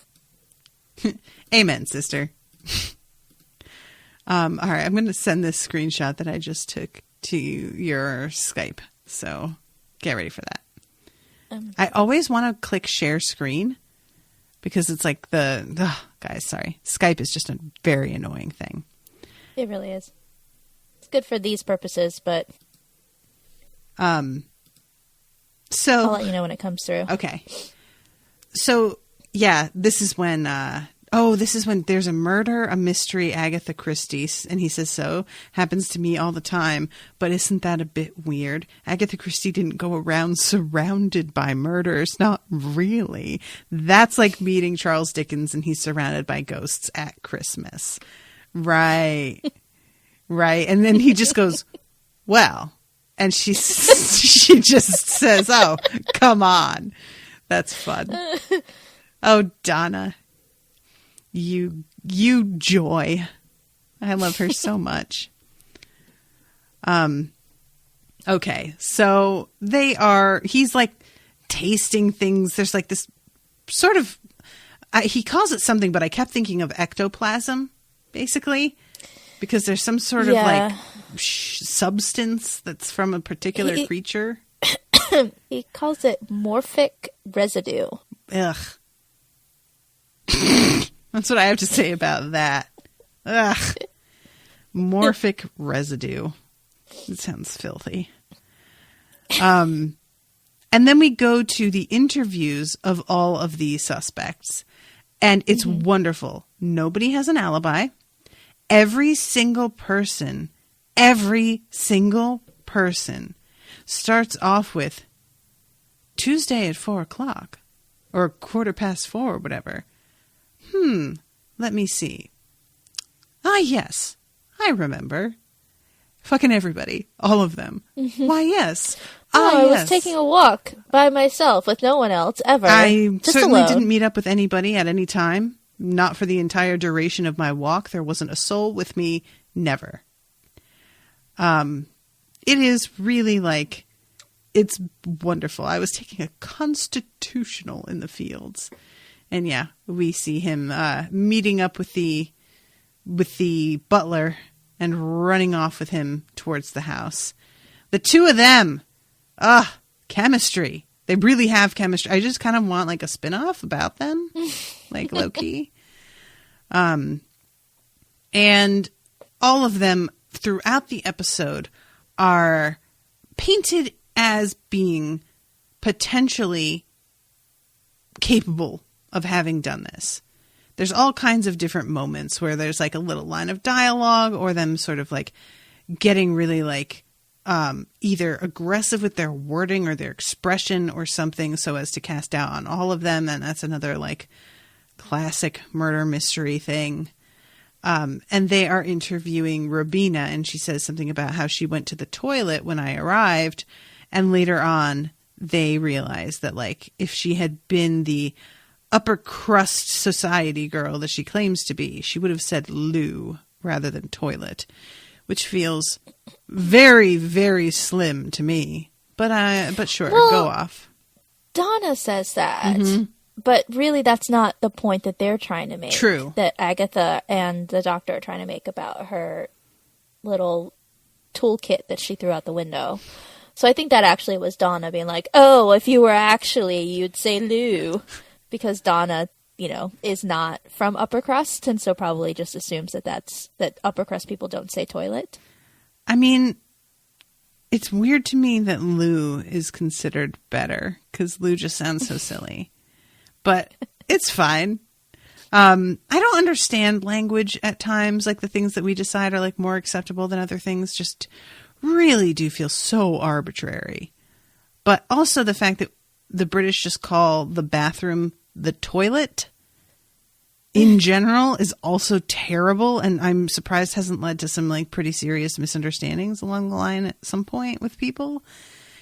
Amen, sister. All right, I'm going to send this screenshot that I just took to your Skype. So get ready for that. I always want to click share screen because it's like guys, sorry. Skype is just a very annoying thing. It really is. It's good for these purposes, but so I'll let you know when it comes through. Okay. So yeah, this is when there's a murder, a mystery, Agatha Christie, and he says, so happens to me all the time, but isn't that a bit weird? Agatha Christie didn't go around surrounded by murders. Not really. That's like meeting Charles Dickens and he's surrounded by ghosts at Christmas. Right. Right. And then he just goes, well, and she just says, oh, come on. That's fun. Oh, Donna. You joy. I love her so much. Okay. So he's like tasting things. There's like this sort of, he calls it something, but I kept thinking of ectoplasm, basically, because there's some sort of like substance that's from a particular creature. He calls it morphic residue. Ugh. That's what I have to say about that. Ugh. Morphic residue. It sounds filthy. And then we go to the interviews of all of the suspects. And it's wonderful. Nobody has an alibi. Every single person starts off with Tuesday at 4:00 or 4:15 or whatever. Let me see. Ah, yes. I remember. Fucking everybody. All of them. Why, yes. I was taking a walk by myself with no one else ever. I just certainly alone. didn't meet up with anybody at any time. Not for the entire duration of my walk. There wasn't a soul with me. Never. It is really like, it's wonderful. I was taking a constitutional in the fields. And yeah, we see him meeting up with the butler and running off with him towards the house. The two of them, chemistry. They really have chemistry. I just kind of want like a spinoff about them, like low-key. And all of them throughout the episode are painted as being potentially capable of having done this. There's all kinds of different moments where there's like a little line of dialogue or them sort of like getting really like either aggressive with their wording or their expression or something so as to cast doubt on all of them. And that's another like classic murder mystery thing. And they are interviewing Robina, and she says something about how she went to the toilet when I arrived. And later on, they realize that like if she had been the upper crust society girl that she claims to be, she would have said loo rather than toilet, which feels very, very slim to me. But sure, well, go off. Donna says that, but really that's not the point that they're trying to make. True. That Agatha and the doctor are trying to make about her little toolkit that she threw out the window. So I think that actually was Donna being like, oh, if you were actually, you'd say loo. Because Donna, is not from upper crust, and so probably just assumes that upper crust people don't say toilet. I mean, it's weird to me that loo is considered better, because loo just sounds so silly. But it's fine. I don't understand language at times. Like the things that we decide are like more acceptable than other things just really do feel so arbitrary. But also the fact that the British just call the bathroom the toilet in general is also terrible. And I'm surprised hasn't led to some like pretty serious misunderstandings along the line at some point with people.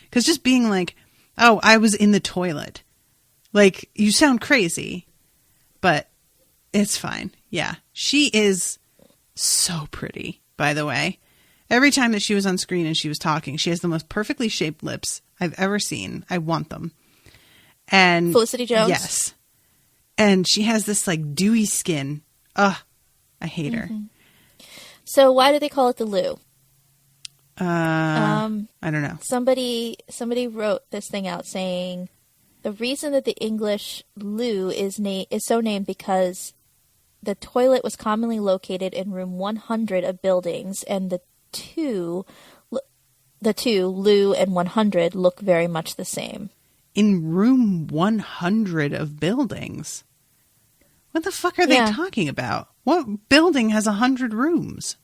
Because just being like, oh, I was in the toilet. Like, you sound crazy, but it's fine. Yeah. She is so pretty, by the way. Every time that she was on screen and she was talking, she has the most perfectly shaped lips I've ever seen. I want them. And Felicity Jones? Yes. And she has this like dewy skin. Ugh. I hate her. So why do they call it the loo? I don't know. Somebody wrote this thing out saying the reason that the English loo is so named because the toilet was commonly located in room 100 of buildings, and the two loo and 100 look very much the same. In room 100 of buildings? What the fuck are they talking about? What building has 100 rooms?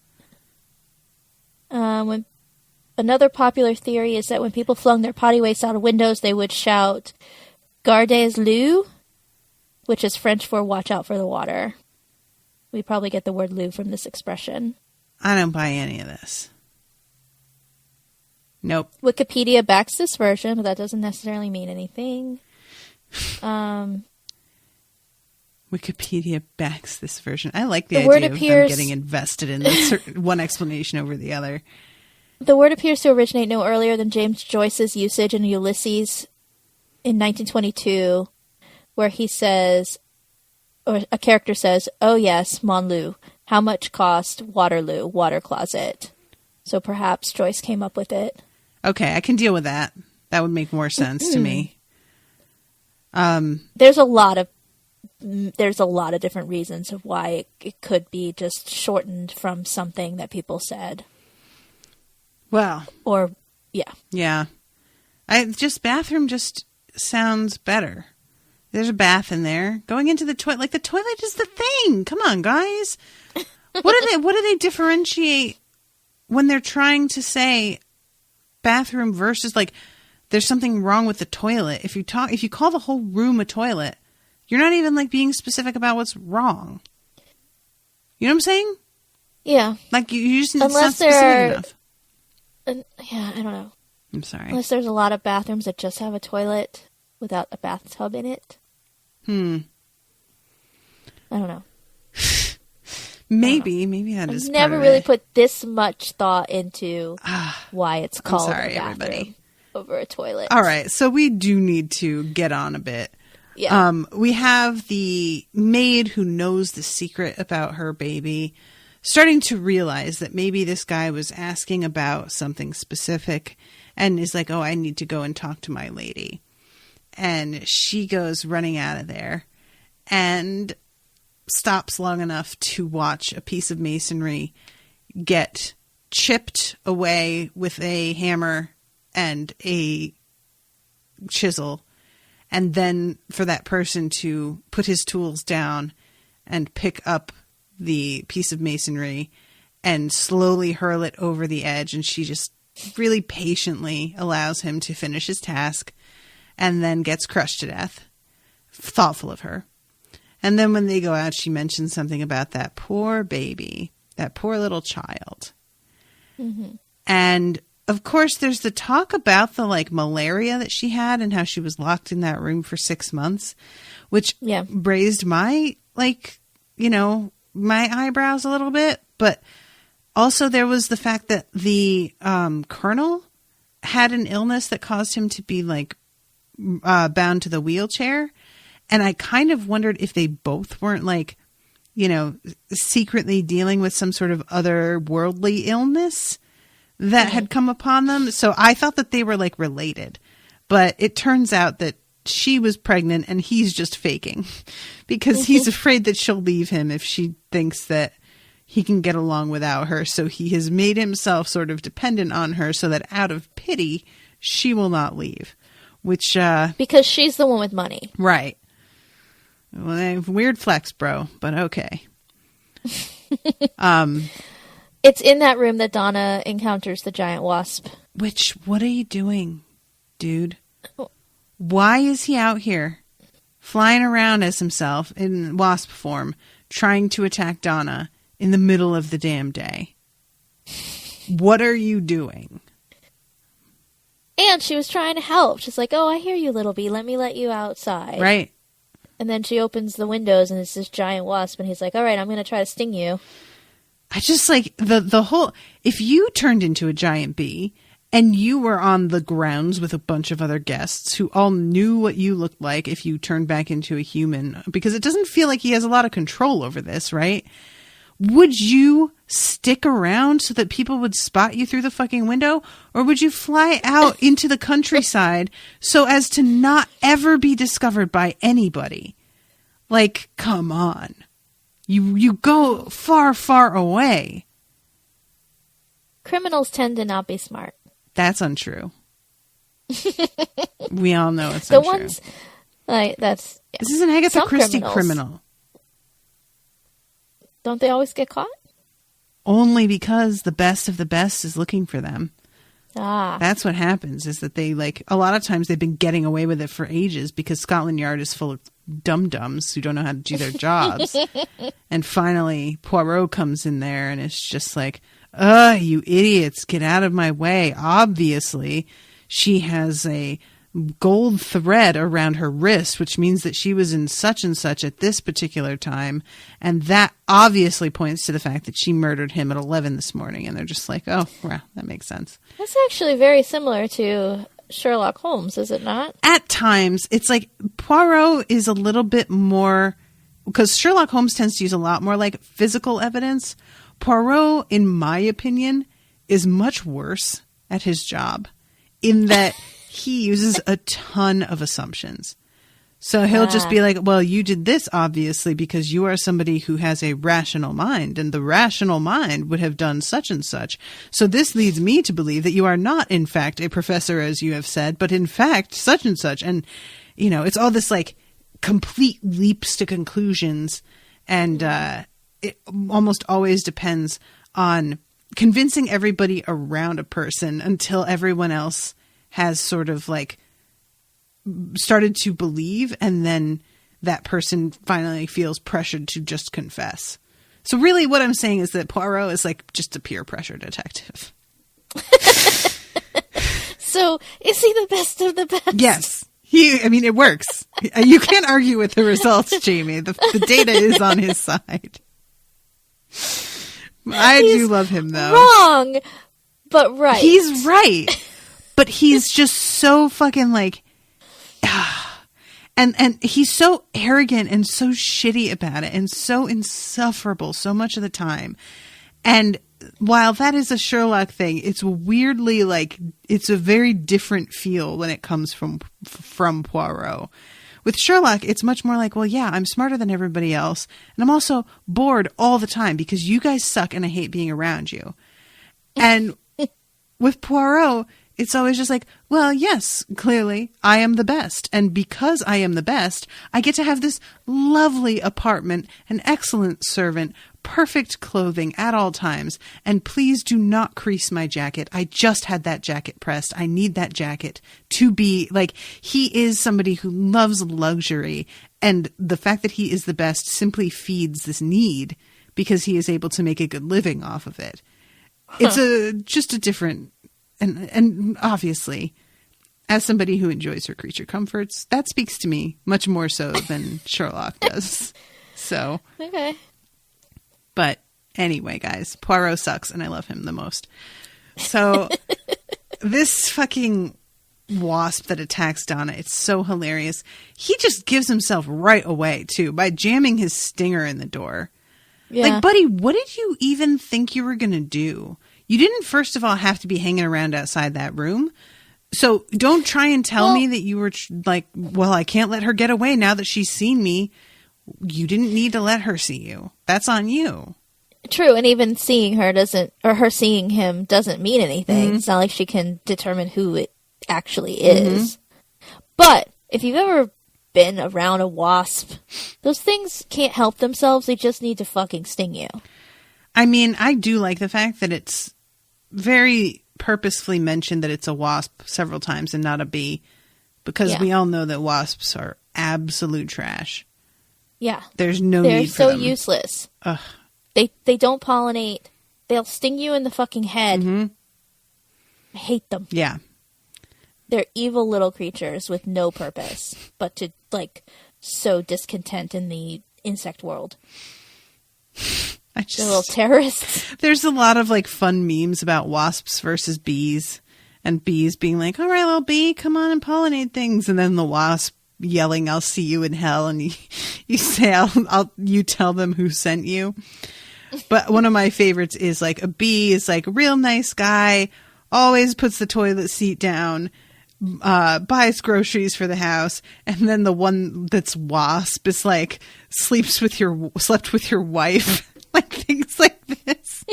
Another popular theory is that when people flung their potty waste out of windows, they would shout, "Gardez loo," which is French for "watch out for the water." We probably get the word loo from this expression. I don't buy any of this. Nope. Wikipedia backs this version, but that doesn't necessarily mean anything. Wikipedia backs this version. I like the idea of them getting invested in one explanation over the other. The word appears to originate no earlier than James Joyce's usage in Ulysses in 1922, where he says, or a character says, "Oh yes, mon loo. How much cost Waterloo, water closet?" So perhaps Joyce came up with it. Okay, I can deal with that. That would make more sense to me. There's a lot of different reasons of why it could be just shortened from something that people said. Well, or yeah. Bathroom just sounds better. There's a bath in there. Going into the toilet, like the toilet is the thing. Come on, guys. What do they differentiate when they're trying to say bathroom versus like there's something wrong with the toilet? If you call the whole room a toilet, you're not even like being specific about what's wrong. You know what I'm saying? Yeah. Like you just it's not specific enough. Yeah, I don't know. I'm sorry. Unless there's a lot of bathrooms that just have a toilet without a bathtub in it. I don't know. Maybe that is. I've never really put this much thought into why it's called a bathroom everybody. over a toilet. All right, so we do need to get on a bit. Yeah. We have the maid who knows the secret about her baby starting to realize that maybe this guy was asking about something specific and is like, oh, I need to go and talk to my lady. And she goes running out of there and stops long enough to watch a piece of masonry get chipped away with a hammer and a chisel, and then for that person to put his tools down and pick up the piece of masonry and slowly hurl it over the edge. And she just really patiently allows him to finish his task and then gets crushed to death. Thoughtful of her. And then when they go out, she mentions something about that poor baby, that poor little child. Mm-hmm. And of course, there's the talk about the malaria that she had and how she was locked in that room for 6 months, which raised my my eyebrows a little bit. But also there was the fact that the colonel had an illness that caused him to be bound to the wheelchair. And I kind of wondered if they both weren't secretly dealing with some sort of otherworldly illness that had come upon them. So I thought that they were related, but it turns out that she was pregnant and he's just faking because he's afraid that she'll leave him if she thinks that he can get along without her. So he has made himself sort of dependent on her so that out of pity, she will not leave, which, because she's the one with money. Right. Well, weird flex, bro, but okay. It's in that room that Donna encounters the giant wasp. Which, what are you doing, dude? Why is he out here flying around as himself in wasp form, trying to attack Donna in the middle of the damn day? What are you doing? And she was trying to help. She's like, oh, I hear you, little bee. Let me let you outside. Right. And then she opens the windows and it's this giant wasp. And he's like, all right, I'm going to try to sting you. I just the whole, if you turned into a giant bee and you were on the grounds with a bunch of other guests who all knew what you looked like if you turned back into a human, because it doesn't feel like he has a lot of control over this, right? Would you stick around so that people would spot you through the fucking window? Or would you fly out into the countryside so as to not ever be discovered by anybody? Come on. You go far, far away. Criminals tend to not be smart. That's untrue. We all know it's untrue. The ones, that's... Yeah. This is an Agatha Christie criminal. Don't they always get caught? Only because the best of the best is looking for them. Ah. That's what happens, is that they, a lot of times they've been getting away with it for ages because Scotland Yard is full of dum-dums who don't know how to do their jobs. And finally, Poirot comes in there and it's just you idiots, get out of my way. Obviously, she has a gold thread around her wrist, which means that she was in such and such at this particular time. And that obviously points to the fact that she murdered him at 11 this morning. And they're just oh, wow, that makes sense. That's actually very similar to Sherlock Holmes, is it not? At times, it's Poirot is a little bit more, because Sherlock Holmes tends to use a lot more physical evidence. Poirot, in my opinion, is much worse at his job in that he uses a ton of assumptions. So he'll just be well, you did this obviously because you are somebody who has a rational mind, and the rational mind would have done such and such. So this leads me to believe that you are not, in fact, a professor, as you have said, but in fact, such and such. And, it's all this complete leaps to conclusions. And it almost always depends on convincing everybody around a person until everyone else has sort of started to believe, and then that person finally feels pressured to just confess. So really what I'm saying is that Poirot is just a peer pressure detective. So is he the best of the best? Yes. It works. You can't argue with the results, Jamie. The data is on his side. I do love him, though. Wrong, but right. He's right. But he's just so fucking and And he's so arrogant and so shitty about it and so insufferable so much of the time. And while that is a Sherlock thing, it's weirdly like it's a very different feel when it comes from Poirot. With Sherlock, it's much more like, well, yeah, I'm smarter than everybody else. And I'm also bored all the time because you guys suck and I hate being around you. And with Poirot, it's always just like, well, yes, clearly I am the best. And because I am the best, I get to have this lovely apartment, an excellent servant, perfect clothing at all times. And please do not crease my jacket. I just had that jacket pressed. I need that jacket to be like, he is somebody who loves luxury. And the fact that he is the best simply feeds this need because he is able to make a good living off of it. It's just a different, and obviously, as somebody who enjoys her creature comforts, that speaks to me much more so than Sherlock does. So, Okay. But anyway, guys, Poirot sucks, and I love him the most. So, this fucking wasp that attacks Donna, it's so hilarious. He just gives himself right away, too, by jamming his stinger in the door. Yeah. Like, buddy, what did you even think you were going to do? You didn't, first of all, have to be hanging around outside that room. So don't try and tell me that you were like, well, I can't let her get away now that she's seen me. You didn't need to let her see you. That's on you. True, and even seeing her doesn't, or her seeing him doesn't mean anything. Mm-hmm. It's not like she can determine who it actually is. Mm-hmm. But if you've ever been around a wasp, those things can't help themselves. They just need to fucking sting you. I mean, I do like the fact that it's very purposefully mentioned that it's a wasp several times and not a bee, because we all know that wasps are absolute trash. Yeah. There's no They're need for so them. useless. Ugh. They don't pollinate. They'll sting you in the fucking head. Mm-hmm. I hate them. Yeah. They're evil little creatures with no purpose but to, like, sow discontent in the insect world. They're little terrorists. There's a lot of, like, fun memes about wasps versus bees, and bees being like, all right, little bee, come on and pollinate things. And then the wasp yelling, I'll see you in hell. And you say, you tell them who sent you. But one of my favorites is, like, a bee is, like, a real nice guy, always puts the toilet seat down, buys groceries for the house, and then the one that's wasp is like slept with your wife, like things like this.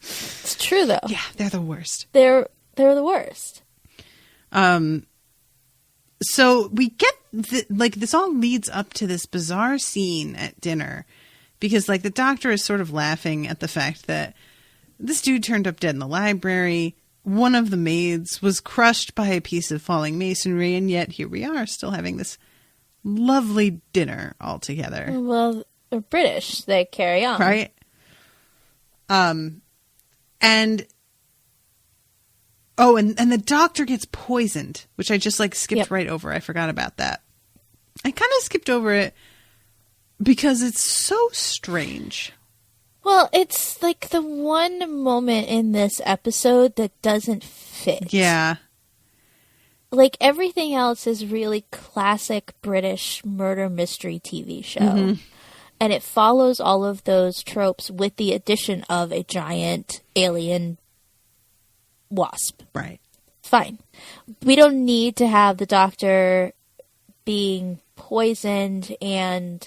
It's true though. Yeah, they're the worst. They're the worst. So we get this all leads up to this bizarre scene at dinner, because like the doctor is sort of laughing at the fact that this dude turned up dead in the library. One of the maids was crushed by a piece of falling masonry, and yet here we are still having this lovely dinner all together. Well, they're British. They carry on. Right? And the doctor gets poisoned, which I just like skipped right over. I forgot about that. I kind of skipped over it because it's so strange. Well, it's like the one moment in this episode that doesn't fit. Yeah. Like everything else is really classic British murder mystery TV show. Mm-hmm. And it follows all of those tropes with the addition of a giant alien wasp. Right. Fine. We don't need to have the doctor being poisoned and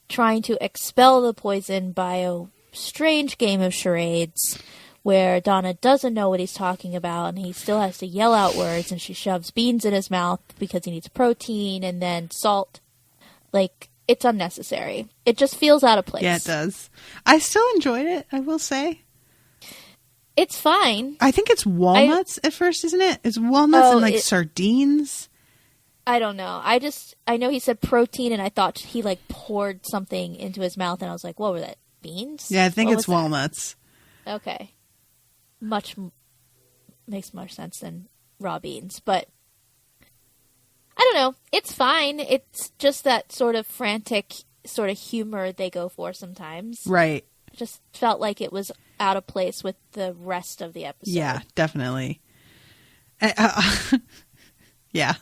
trying to expel the poison by a strange game of charades where Donna doesn't know what he's talking about and he still has to yell out words, and she shoves beans in his mouth because he needs protein and then salt. Like, it's unnecessary. It just feels out of place. Yeah, it does. I still enjoyed it, I will say. It's fine. I think it's walnuts at first, isn't it? It's walnuts and like sardines. I don't know. I know he said protein, and I thought he like poured something into his mouth, and I was like, what were that? Beans? Yeah, I think it's walnuts. Okay. Makes more sense than raw beans, but I don't know. It's fine. It's just that sort of frantic sort of humor they go for sometimes. Right. Just felt like it was out of place with the rest of the episode. Yeah, definitely. Yeah.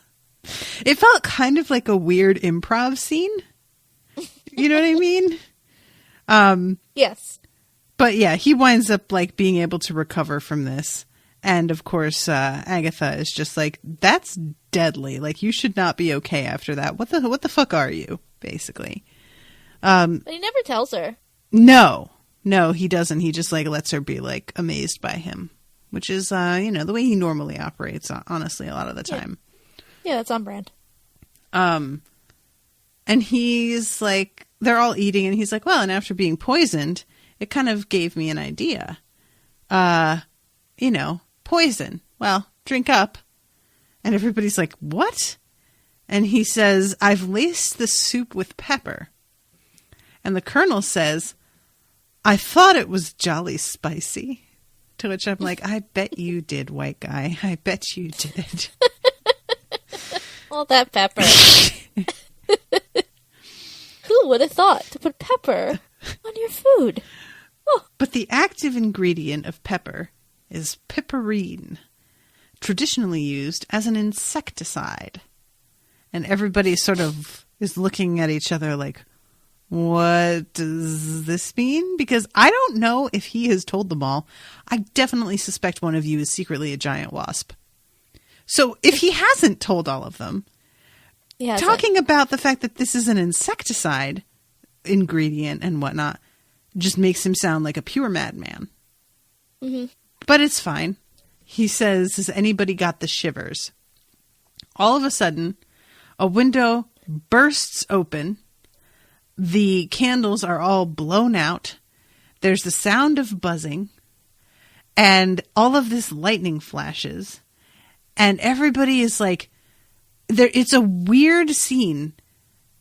It felt kind of like a weird improv scene. You know what I mean? Yes. But yeah, he winds up like being able to recover from this. And of course, Agatha is just like, that's deadly. Like, you should not be okay after that. What the fuck are you, basically? But he never tells her. No, he doesn't. He just like lets her be like amazed by him, which is, the way he normally operates, honestly, a lot of the time. Yeah, that's on brand. And he's like, they're all eating and he's like, well, and after being poisoned, it kind of gave me an idea. Poison. Well, drink up. And everybody's like, what? And he says, I've laced the soup with pepper. And the Colonel says, I thought it was jolly spicy. To which I'm like, I bet you did, white guy. I bet you did. All that pepper. Who would have thought to put pepper on your food? Oh. But the active ingredient of pepper is piperine, traditionally used as an insecticide. And everybody sort of is looking at each other like, what does this mean? Because I don't know if he has told them all. I definitely suspect one of you is secretly a giant wasp. So if he hasn't told all of them, talking about the fact that this is an insecticide ingredient and whatnot just makes him sound like a pure madman. Mm-hmm. But it's fine. He says, has anybody got the shivers? All of a sudden, a window bursts open. The candles are all blown out. There's the sound of buzzing. And all of this lightning flashes. And everybody is like, it's a weird scene.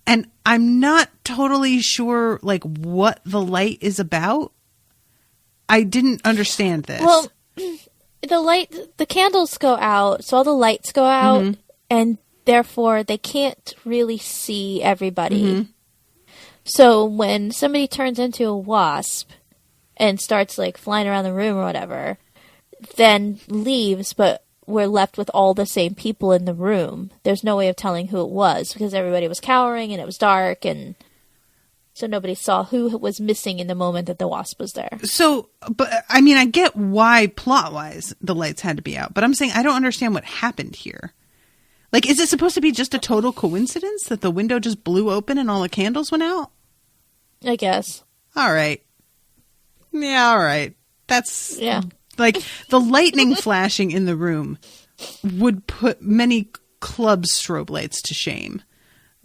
And I'm not totally sure like what the light is about. I didn't understand this. Well, the candles go out, so all the lights go out, mm-hmm. and therefore they can't really see everybody. Mm-hmm. So when somebody turns into a wasp and starts like flying around the room or whatever, then leaves, but we're left with all the same people in the room. There's no way of telling who it was because everybody was cowering and it was dark, and so nobody saw who was missing in the moment that the wasp was there. So, but I mean, I get why plot-wise the lights had to be out, but I'm saying I don't understand what happened here. Like, is it supposed to be just a total coincidence that the window just blew open and all the candles went out? I guess. All right. Yeah, all right. That's... Yeah. Like, the lightning flashing in the room would put many club strobe lights to shame.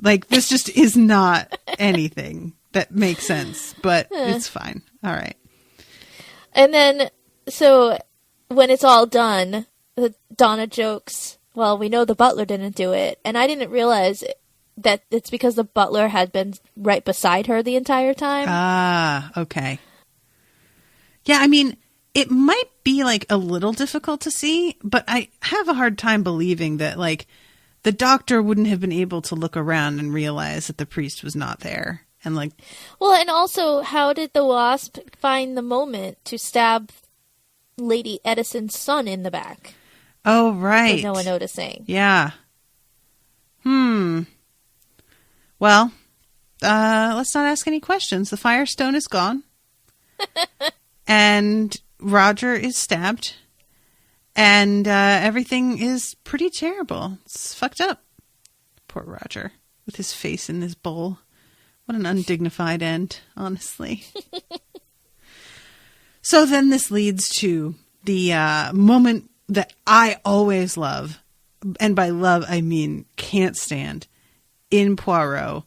Like, this just is not anything that makes sense, but it's fine. All right. And then, so, when it's all done, Donna jokes, well, we know the butler didn't do it. And I didn't realize that it's because the butler had been right beside her the entire time. Ah, okay. Yeah, I mean, it might be, like, a little difficult to see, but I have a hard time believing that, like, the doctor wouldn't have been able to look around and realize that the priest was not there. And, like... Well, and also, how did the wasp find the moment to stab Lady Edison's son in the back? Oh, right. With no one noticing. Yeah. Well, let's not ask any questions. The Firestone is gone. And Roger is stabbed. And everything is pretty terrible. It's fucked up. Poor Roger. With his face in his bowl. What an undignified end, honestly. So then this leads to the moment that I always love. And by love, I mean can't stand. In Poirot,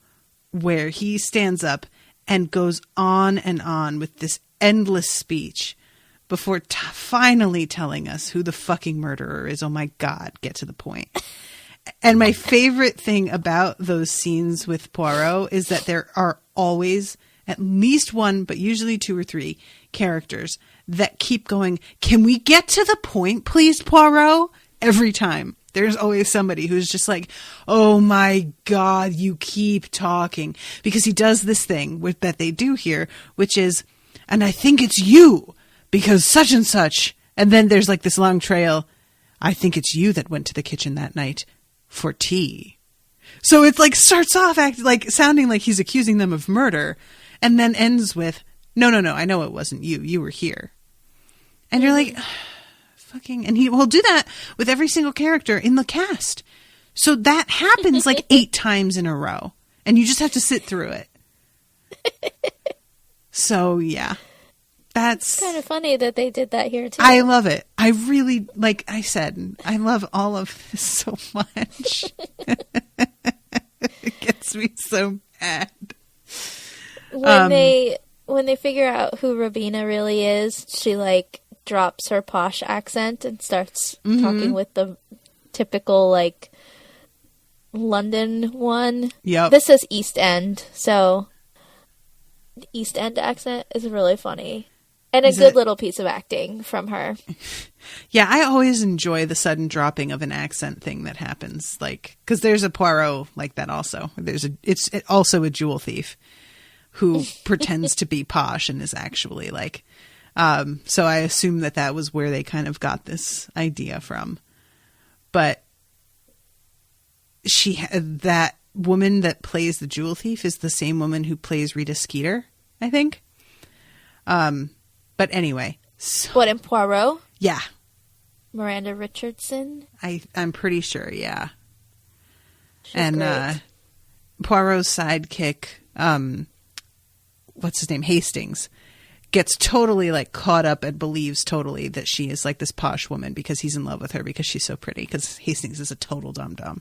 where he stands up and goes on and on with this endless speech before finally telling us who the fucking murderer is. Oh my God, get to the point. And my favorite thing about those scenes with Poirot is that there are always at least one, but usually two or three characters that keep going, can we get to the point, please, Poirot? Every time. There's always somebody who's just like, oh my God, you keep talking. Because he does this thing that they do here, which is, and I think it's you, because such and such. And then there's like this long trail. I think it's you that went to the kitchen that night. for tea. So it's like starts off sounding like he's accusing them of murder, and then ends with, no, I know it wasn't you. You were here. And you're like, fucking, and he will do that with every single character in the cast. So that happens like 8 times in a row, and you just have to sit through it. So yeah, that's kind of funny that they did that here too. I love it. I really, like I said, I love all of this so much. It gets me so mad. When they figure out who Robina really is, she like drops her posh accent and starts talking with the typical like London one. Yep. This is East End, so the East End accent is really funny. And a good little piece of acting from her. Yeah, I always enjoy the sudden dropping of an accent thing that happens, like, because there's a Poirot like that also. It's also a jewel thief who pretends to be posh and is actually like. So I assume that was where they kind of got this idea from. But that woman that plays the jewel thief is the same woman who plays Rita Skeeter, I think. But anyway. So, what, in Poirot? Yeah. Miranda Richardson? I'm pretty sure, yeah. She's and great. Poirot's sidekick, what's his name? Hastings, gets totally like caught up and believes totally that she is like this posh woman because he's in love with her because she's so pretty, because Hastings is a total dum-dum.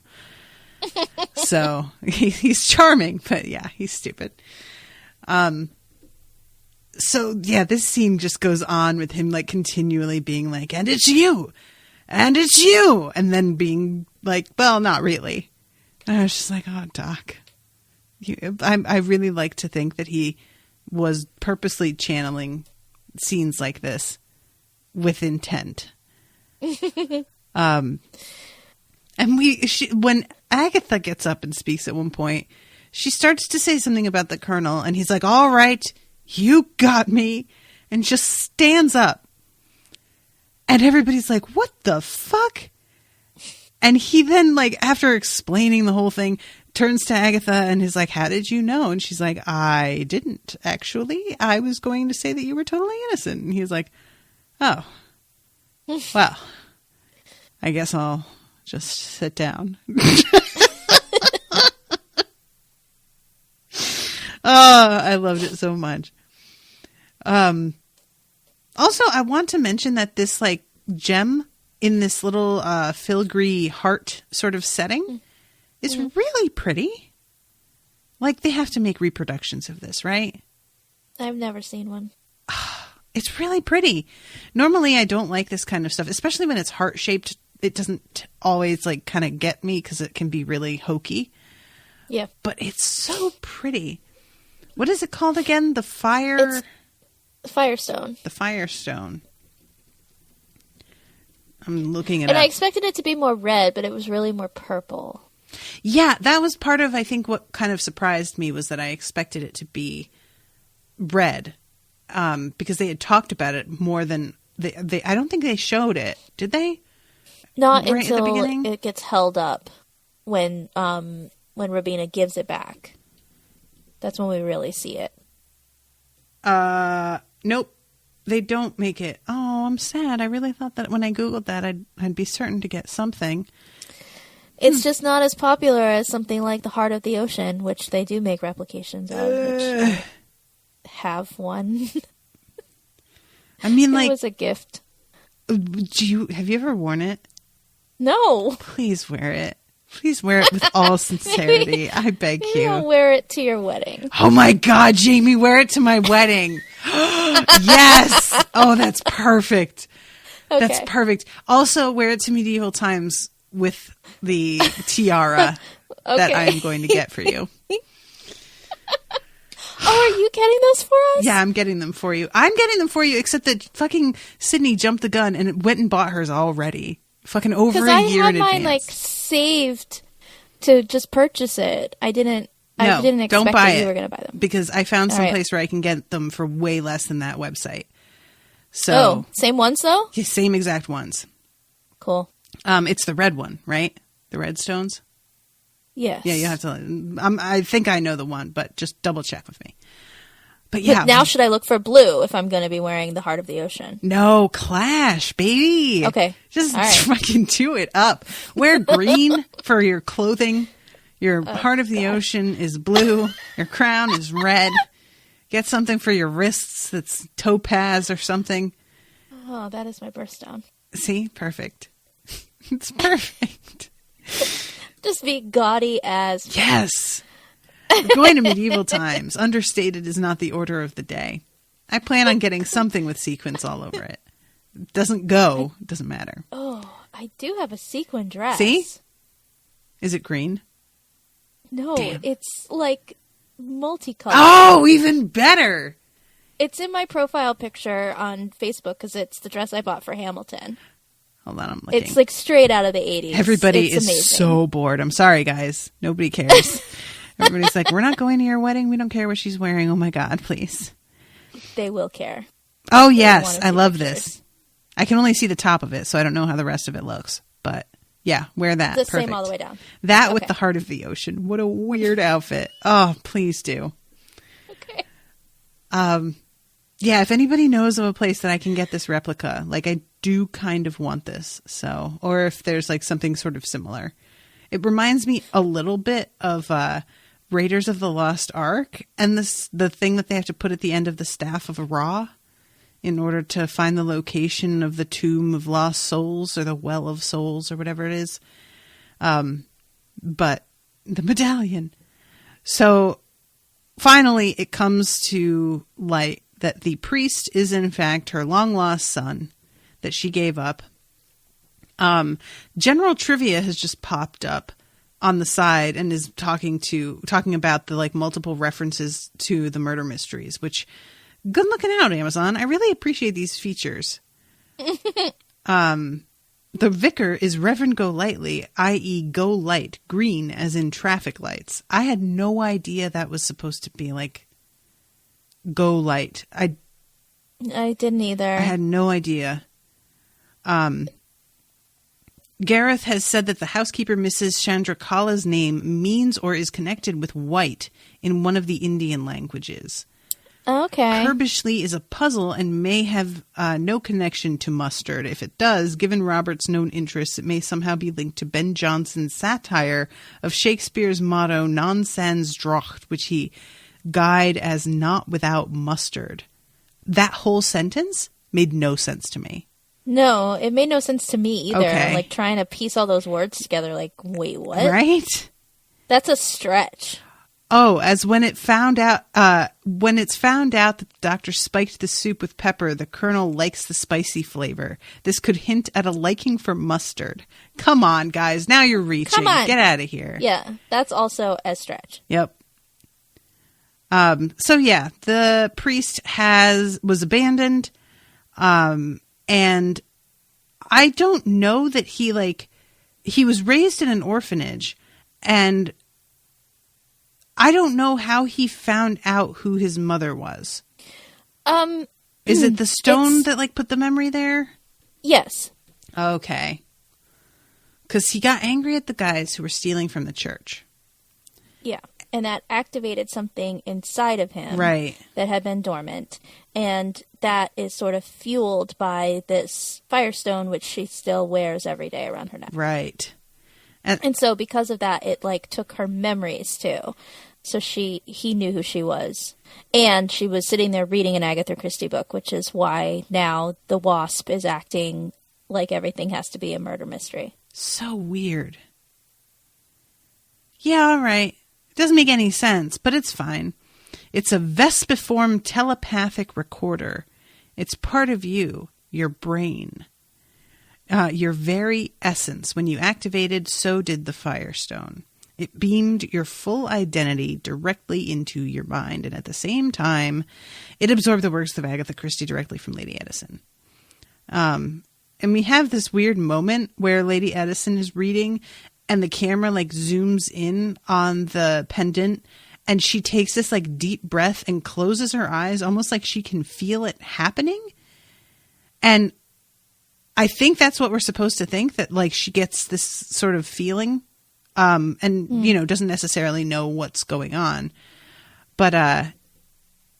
So he's charming, but yeah, he's stupid. So yeah, this scene just goes on with him like continually being like, and it's you, and it's you, and then being like, well, not really. And I was just like, oh, Doc. I really like to think that he was purposely channeling scenes like this with intent. And when Agatha gets up and speaks at one point, she starts to say something about the Colonel, and he's like, all right, you got me, and just stands up. And everybody's like, what the fuck? And he then, like, after explaining the whole thing, turns to Agatha and is like, how did you know? And she's like, I didn't, actually. I was going to say that you were totally innocent. And he's like, oh, well, I guess I'll just sit down. Oh, I loved it so much. Also, I want to mention that this like gem in this little filigree heart sort of setting is really pretty. Like, they have to make reproductions of this, right? I've never seen one. It's really pretty. Normally, I don't like this kind of stuff, especially when it's heart shaped. It doesn't always like kind of get me because it can be really hokey. Yeah, but it's so pretty. What is it called again? The Firestone. The Firestone. I'm looking it up. And I expected it to be more red, but it was really more purple. Yeah, that was part of, I think, what kind of surprised me was that I expected it to be red. Because they had talked about it more than... They I don't think they showed it. Did they? Not right until it gets held up when Robina gives it back. That's when we really see it. Nope. They don't make it. Oh, I'm sad. I really thought that when I Googled that, I'd be certain to get something. It's just not as popular as something like The Heart of the Ocean, which they do make replications of, which I have one. I mean, like... It was a gift. Have you ever worn it? No. Please wear it. Please wear it with all sincerity. I beg you. I'll wear it to your wedding. Oh my God, Jamie, wear it to my wedding. Yes. Oh, that's perfect. Okay. That's perfect. Also, wear it to medieval times with the tiara that I'm going to get for you. Oh, are you getting those for us? Yeah, I'm getting them for you. I'm getting them for you, except that fucking Sydney jumped the gun and went and bought hers already. Fucking over a year in advance. Because I had mine, like, saved to just purchase it. I didn't expect don't buy that it, you were going to buy them. Because I found some place where I can get them for way less than that website. So, oh, same ones, though? Yeah, same exact ones. Cool. It's the red one, right? The red stones? Yes. Yeah, you have to. I think I know the one, but just double check with me. But yeah. But now should I look for blue if I'm going to be wearing the Heart of the Ocean? No, Clash, baby. Okay. Just All right. fucking do it up. Wear green for your clothing. Your Heart of the Ocean is blue. Your crown is red. Get something for your wrists that's topaz or something. Oh, that is my birthstone. See? Perfect. It's perfect. Just be gaudy as... Yes. We're going to medieval times. Understated is not the order of the day. I plan on getting something with sequins all over it. It doesn't go. It doesn't matter. Oh, I do have a sequin dress. See? Is it green? No, Damn. it's like multicolored. Oh, even better. It's in my profile picture on Facebook because it's the dress I bought for Hamilton. Hold on, I'm looking. It's like straight out of the 80s. Everybody it's is amazing. so bored. I'm sorry, guys. Nobody cares. Everybody's like, we're not going to your wedding. We don't care what she's wearing. Oh, my God, please. They will care. Oh, They yes. wanna I see love pictures. this. I can only see the top of it, so I don't know how the rest of it looks. But, yeah, wear that. The Perfect. same all the way down. That with Okay. the Heart of the Ocean. What a weird outfit. Oh, please do. Okay. Yeah, if anybody knows of a place that I can get this replica, like I do kind of want this. So, or if there's like something sort of similar. It reminds me a little bit of Raiders of the Lost Ark and the thing that they have to put at the end of the Staff of Ra in order to find the location of the Tomb of Lost Souls or the Well of Souls or whatever it is. But the medallion. So finally it comes to light that the priest is in fact her long lost son that she gave up. General Trivia has just popped up on the side and is talking about the like multiple references to the murder mysteries, which good looking out, Amazon. I really appreciate these features. The vicar is Reverend Go Lightly, i.e. Go Light, green as in traffic lights. I had no idea that was supposed to be like Go Light. I didn't either. I had no idea. Gareth has said that the housekeeper Mrs. Chandrakala's name means or is connected with white in one of the Indian languages. Okay. Kirbishley is a puzzle and may have no connection to mustard. If it does, given Robert's known interests, it may somehow be linked to Ben Jonson's satire of Shakespeare's motto, non sans drocht, which he guyed as not without mustard. That whole sentence made no sense to me. No, it made no sense to me either. Okay. Like trying to piece all those words together, like, wait, what? Right? That's a stretch. Oh, as when it's found out that the doctor spiked the soup with pepper, the colonel likes the spicy flavor. This could hint at a liking for mustard. Come on, guys. Now you're reaching. Come on. Get out of here. Yeah, that's also a stretch. Yep. So yeah, the priest was abandoned. And I don't know that he was raised in an orphanage, and I don't know how he found out who his mother was. Is it the stone that like put the memory there? Yes. Okay. Because he got angry at the guys who were stealing from the church. Yeah. And that activated something inside of him. Right. That had been dormant. And that is sort of fueled by this firestone, which she still wears every day around her neck. Right. And so because of that, it like took her memories too. So he knew who she was. And she was sitting there reading an Agatha Christie book, which is why now the Wasp is acting like everything has to be a murder mystery. So weird. Yeah, all right. It doesn't make any sense, but it's fine. It's a Vespiform telepathic recorder. It's part of you, your brain. Your very essence. When you activated, so did the Firestone. It beamed your full identity directly into your mind, and at the same time, it absorbed the works of Agatha Christie directly from Lady Edison. And we have this weird moment where Lady Edison is reading, and the camera like zooms in on the pendant, and she takes this like deep breath and closes her eyes, almost like she can feel it happening. And I think that's what we're supposed to think, that like she gets this sort of feeling, and doesn't necessarily know what's going on. But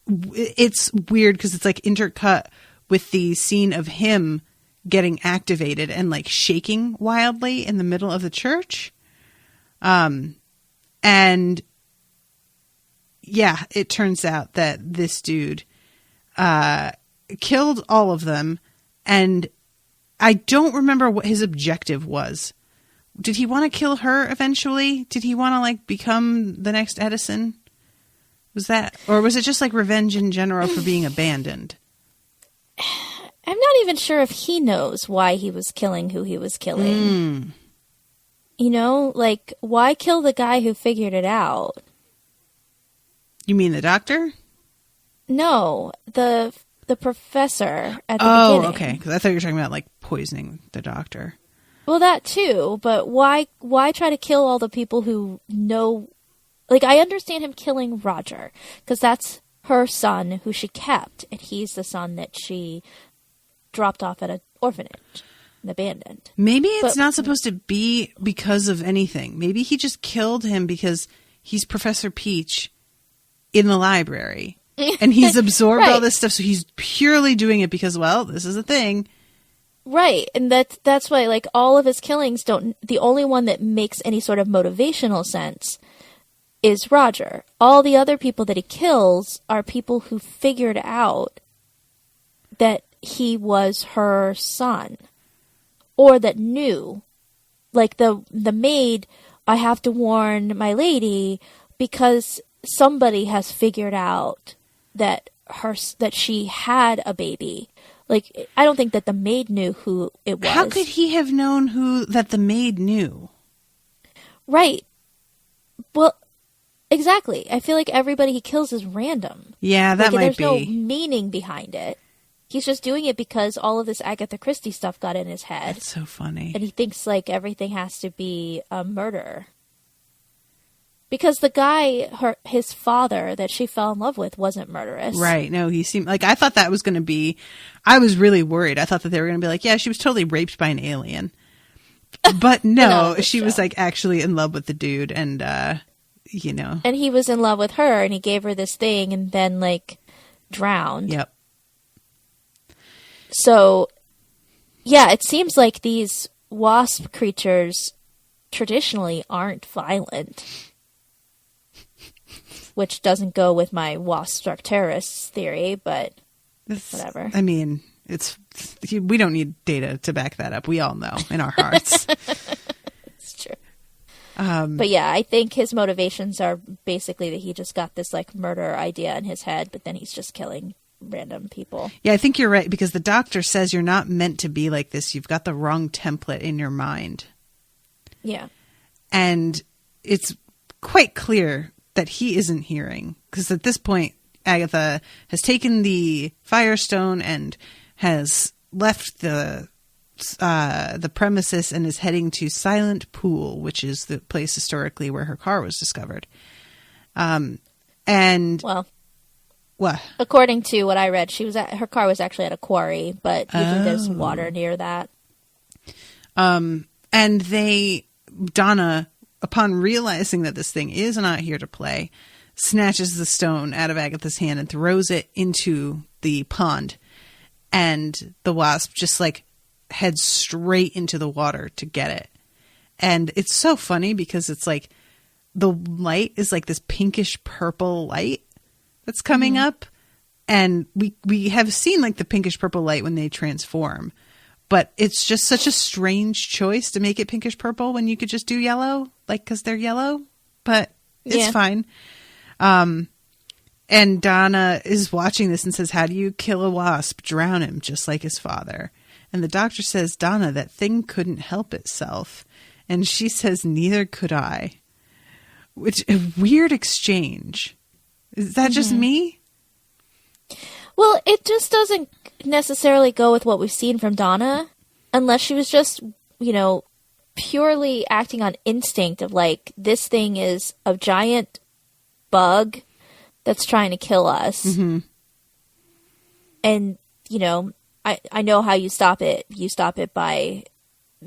it's weird because it's like intercut with the scene of him getting activated and like shaking wildly in the middle of the church. And yeah, it turns out that this dude killed all of them, and I don't remember what his objective was. Did he want to kill her eventually? Did he want to like become the next Edison? Was that, or was it just like revenge in general for being abandoned? I'm not even sure if he knows why he was killing who he was killing. Like, why kill the guy who figured it out? You mean the doctor? No, the professor at the beginning. Oh, okay. Because I thought you were talking about like poisoning the doctor. Well, that too, but why try to kill all the people who know? Like, I understand him killing Roger, because that's her son who she kept, and he's the son that she dropped off at an orphanage and abandoned. Maybe it's not supposed to be because of anything. Maybe he just killed him because he's Professor Peach in the library, and he's absorbed Right. all this stuff, so he's purely doing it because, well, this is a thing. Right, and that's why, like, all of his killings the only one that makes any sort of motivational sense is Roger. All the other people that he kills are people who figured out that he was her son, or that knew. Like the maid, I have to warn my lady because somebody has figured out that she had a baby. Like, I don't think that the maid knew who it was. How could he have known that the maid knew? Right. Well, exactly. I feel like everybody he kills is random. Yeah, that might there's be. There's no meaning behind it. He's just doing it because all of this Agatha Christie stuff got in his head. That's so funny. And he thinks, like, everything has to be a murder. Because the guy, his father, that she fell in love with wasn't murderous. Right. No, he seemed like, I thought that was going to be, I was really worried. I thought that they were going to be like, yeah, she was totally raped by an alien. But no, she was like actually in love with the dude, and, And he was in love with her, and he gave her this thing, and then, like, drowned. Yep. So, yeah, it seems like these wasp creatures traditionally aren't violent. Which doesn't go with my wasp struck terrorists theory, but whatever. I mean, we don't need data to back that up. We all know in our hearts. It's true. But yeah, I think his motivations are basically that he just got this like murder idea in his head, but then he's just killing random people. Yeah, I think you're right, because the doctor says you're not meant to be like this. You've got the wrong template in your mind. Yeah. And it's quite clear that he isn't hearing, because at this point, Agatha has taken the Firestone and has left the premises and is heading to Silent Pool, which is the place historically where her car was discovered. And well, what? According to what I read, her car was actually at a quarry, but usually there's water near that. And Donna, upon realizing that this thing is not here to play, snatches the stone out of Agatha's hand and throws it into the pond. And the wasp just like heads straight into the water to get it. And it's so funny because it's like the light is like this pinkish purple light that's coming up. And we have seen like the pinkish purple light when they transform. But it's just such a strange choice to make it pinkish purple when you could just do yellow, like, because they're yellow. But it's fine. And Donna is watching this and says, "How do you kill a wasp? Drown him, just like his father." And the doctor says, "Donna, that thing couldn't help itself." And she says, "Neither could I." Which, a weird exchange. Is that just me? Well, it just doesn't necessarily go with what we've seen from Donna, unless she was just, purely acting on instinct of like, this thing is a giant bug that's trying to kill us. Mm-hmm. And, I know how you stop it. You stop it by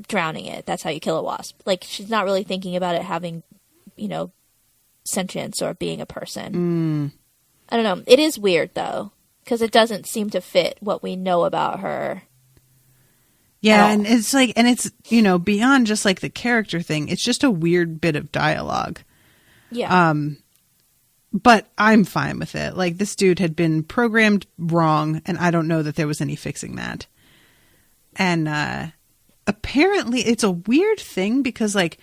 drowning it. That's how you kill a wasp. Like, she's not really thinking about it having, sentience or being a person. I don't know. It is weird, though, because it doesn't seem to fit what we know about her. Yeah, and it's like, and it's, beyond just like the character thing, it's just a weird bit of dialogue. Yeah. But I'm fine with it. Like, this dude had been programmed wrong, and I don't know that there was any fixing that. And apparently it's a weird thing because, like,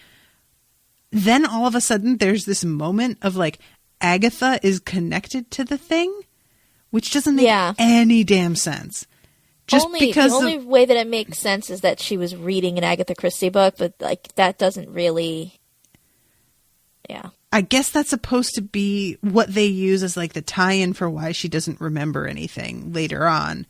then all of a sudden there's this moment of, like, Agatha is connected to the thing, which doesn't make any damn sense. Just because the only way that it makes sense is that she was reading an Agatha Christie book, but, like, that doesn't really... Yeah. I guess that's supposed to be what they use as, like, the tie-in for why she doesn't remember anything later on.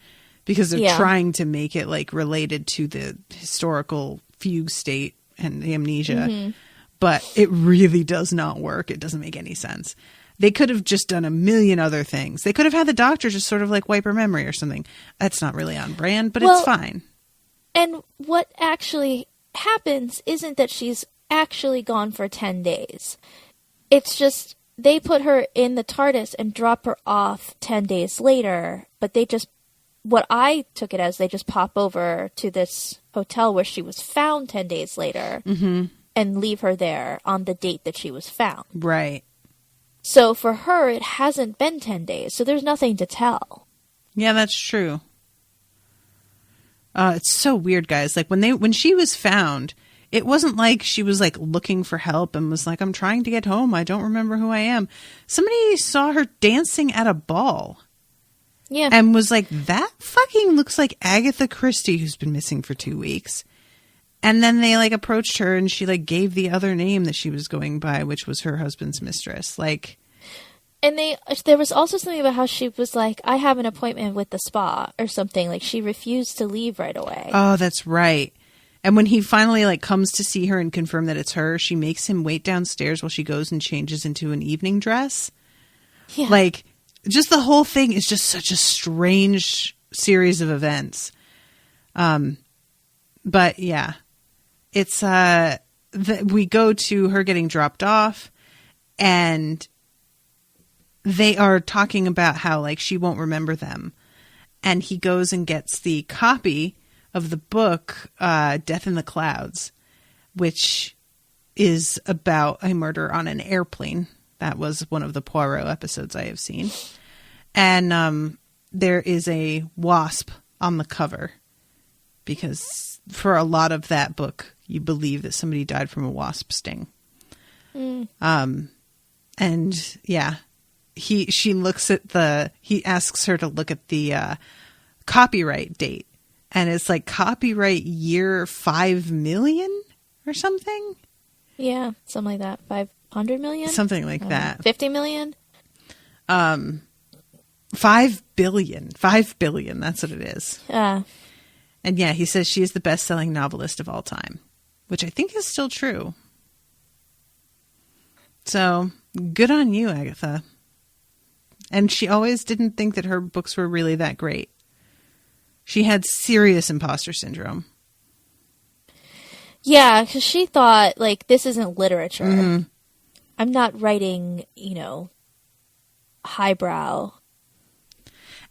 Because they're trying to make it, like, related to the historical fugue state and the amnesia. But it really does not work. It doesn't make any sense. They could have just done a million other things. They could have had the doctor just sort of, like, wipe her memory or something. That's not really on brand, but it's fine. And what actually happens isn't that she's actually gone for 10 days. It's just they put her in the TARDIS and drop her off 10 days later, but they just, what I took it as, they just pop over to this hotel where she was found 10 days later and leave her there on the date that she was found. Right. So for her, it hasn't been 10 days, so there's nothing to tell. Yeah, that's true. It's so weird, guys. Like, when she was found, it wasn't like she was, like, looking for help and was like, I'm trying to get home. I don't remember who I am. Somebody saw her dancing at a ball. Yeah. And was like, that fucking looks like Agatha Christie, who's been missing for 2 weeks. And then they, like, approached her and she, like, gave the other name that she was going by, which was her husband's mistress. Like... And there was also something about how she was like, I have an appointment with the spa or something. Like, she refused to leave right away. Oh, that's right. And when he finally, like, comes to see her and confirm that it's her, she makes him wait downstairs while she goes and changes into an evening dress. Yeah. Like, just the whole thing is just such a strange series of events. But yeah, it's, we go to her getting dropped off and they are talking about how, like, she won't remember them. And he goes and gets the copy of the book, Death in the Clouds, which is about a murder on an airplane. That was one of the Poirot episodes I have seen. And there is a wasp on the cover because for a lot of that book, you believe that somebody died from a wasp sting. And yeah, he looks at he asks her to look at the copyright date. And it's like copyright year 5 million or something. Yeah, something like that. 500 million? Something like that. 50 million? 5 billion. 5 billion. That's what it is. And yeah, he says she is the best-selling novelist of all time, which I think is still true. So good on you, Agatha. And she always didn't think that her books were really that great. She had serious imposter syndrome. Yeah, because she thought, like, this isn't literature. I'm not writing, highbrow.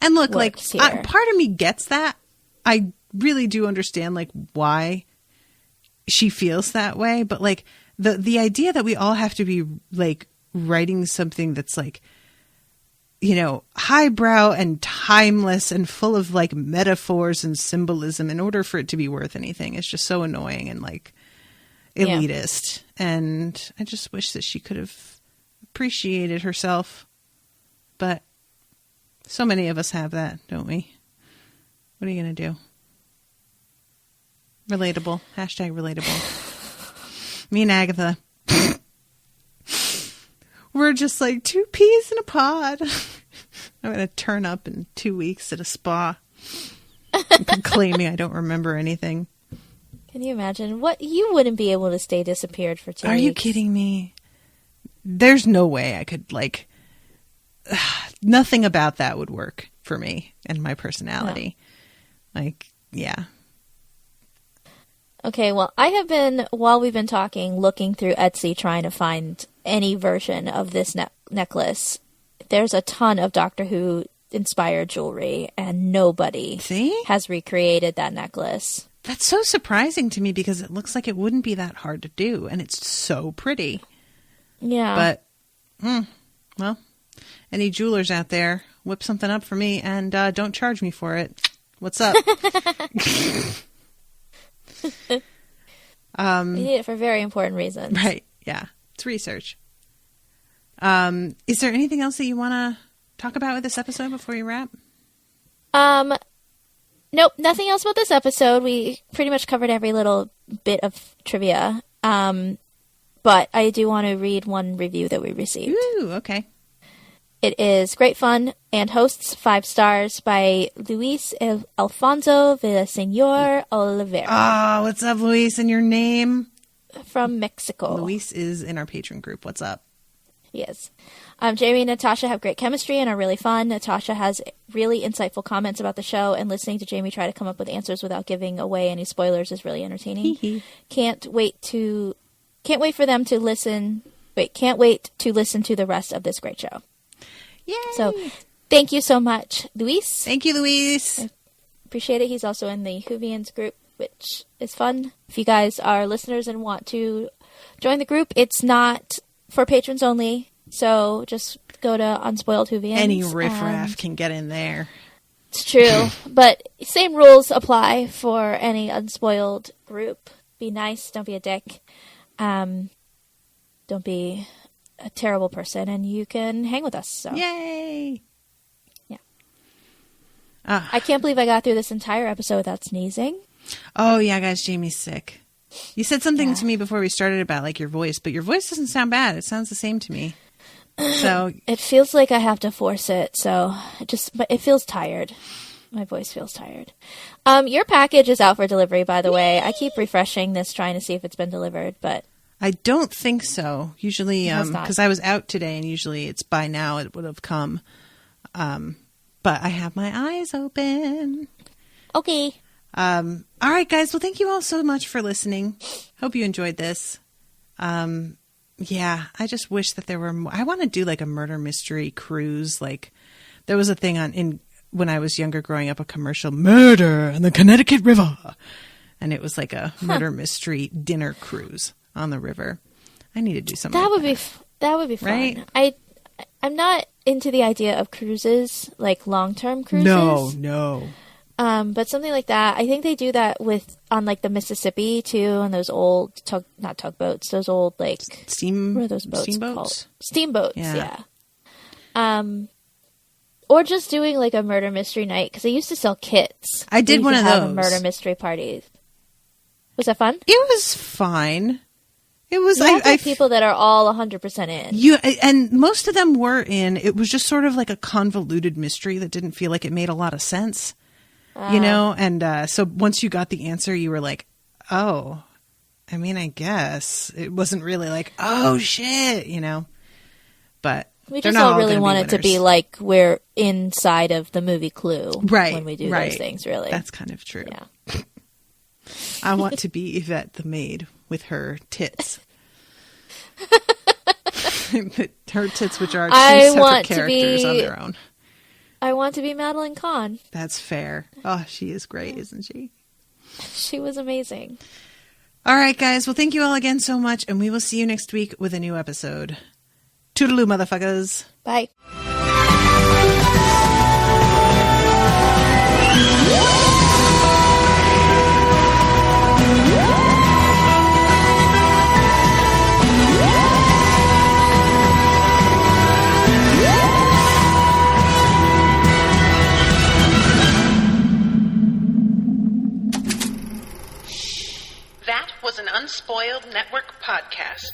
And look, like, part of me gets that. I really do understand, like, why she feels that way. But, like, the idea that we all have to be, like, writing something that's, like, highbrow and timeless and full of, like, metaphors and symbolism in order for it to be worth anything is just so annoying and, like, elitist. And I just wish that she could have appreciated herself. But so many of us have that, don't we? What are you going to do? Relatable. Hashtag relatable. Me and Agatha. We're just like 2 peas in a pod. I'm going to turn up in 2 weeks at a spa. Claiming I don't remember anything. Can you imagine? You wouldn't be able to stay disappeared for 2 weeks. Are you kidding me? There's no way I could, like... nothing about that would work for me and my personality. Like, yeah. Okay, well, I have been, while we've been talking, looking through Etsy trying to find any version of this necklace. There's a ton of Doctor Who inspired jewelry, and nobody has recreated that necklace. That's so surprising to me because it looks like it wouldn't be that hard to do, and it's so pretty. Yeah. But, well, any jewelers out there, whip something up for me, and don't charge me for it. What's up? We need it for very important reasons. Right. Yeah. It's research. Is there anything else that you want to talk about with this episode before you wrap? Nope. Nothing else about this episode. We pretty much covered every little bit of trivia. But I do want to read one review that we received. Ooh, okay. It is great fun and hosts 5 stars by Luis Alfonso Villaseñor Oliveira. Oh, what's up, Luis, and your name? From Mexico. Luis is in our patron group. What's up? He is. Jamie and Natasha have great chemistry and are really fun. Natasha has really insightful comments about the show, and listening to Jamie try to come up with answers without giving away any spoilers is really entertaining. Can't wait to listen to the rest of this great show. Yay! So, thank you so much, Luis. Thank you, Luis. I appreciate it. He's also in the Whovians group, which is fun. If you guys are listeners and want to join the group, it's not for patrons only. So just go to Unspoiled Whovians. Any riffraff can get in there. It's true. But same rules apply for any Unspoiled group. Be nice. Don't be a dick. Don't be a terrible person, and you can hang with us. So. Yay! Yeah. I can't believe I got through this entire episode without sneezing. Oh, yeah, guys, Jamie's sick. You said something to me before we started about, like, your voice, but your voice doesn't sound bad. It sounds the same to me. So it feels like I have to force it, so but it feels tired. My voice feels tired. Your package is out for delivery, by the way. I keep refreshing this, trying to see if it's been delivered, but I don't think so. Usually, because I was out today, and usually it's by now it would have come. But I have my eyes open. Okay. All right, guys. Well, thank you all so much for listening. Hope you enjoyed this. Yeah, I just wish that there were more. I want to do like a murder mystery cruise. Like there was a thing when I was younger, growing up, a commercial, Murder on the Connecticut River, and it was like a murder mystery dinner cruise on the river. I need to do something. That would be fun. Right? I'm not into the idea of cruises, like long-term cruises. No. But something like that. I think they do that on like the Mississippi too, and those old not tugboats, those old like what are those boats called? Steamboats. Yeah. Or just doing like a murder mystery night, because they used to sell kits. I did one of those. A murder mystery party. Was that fun? It was fine. It was. I people that are all 100% in. And most of them were in. It was just sort of like a convoluted mystery that didn't feel like it made a lot of sense. You know, and so once you got the answer, you were like, oh, I mean, I guess it wasn't really like, oh shit, you know, but we just all really want it to be like we're inside of the movie Clue, right? When we do those things, really. That's kind of true. Yeah. I want to be Yvette the maid with her tits. Her tits, which are two separate characters on their own. I want to be Madeline Kahn. That's fair. Oh, she is great, isn't she? She was amazing. All right, guys. Well, thank you all again so much, and we will see you next week with a new episode. Toodaloo, motherfuckers. Bye. That was an Unspoiled Network podcast.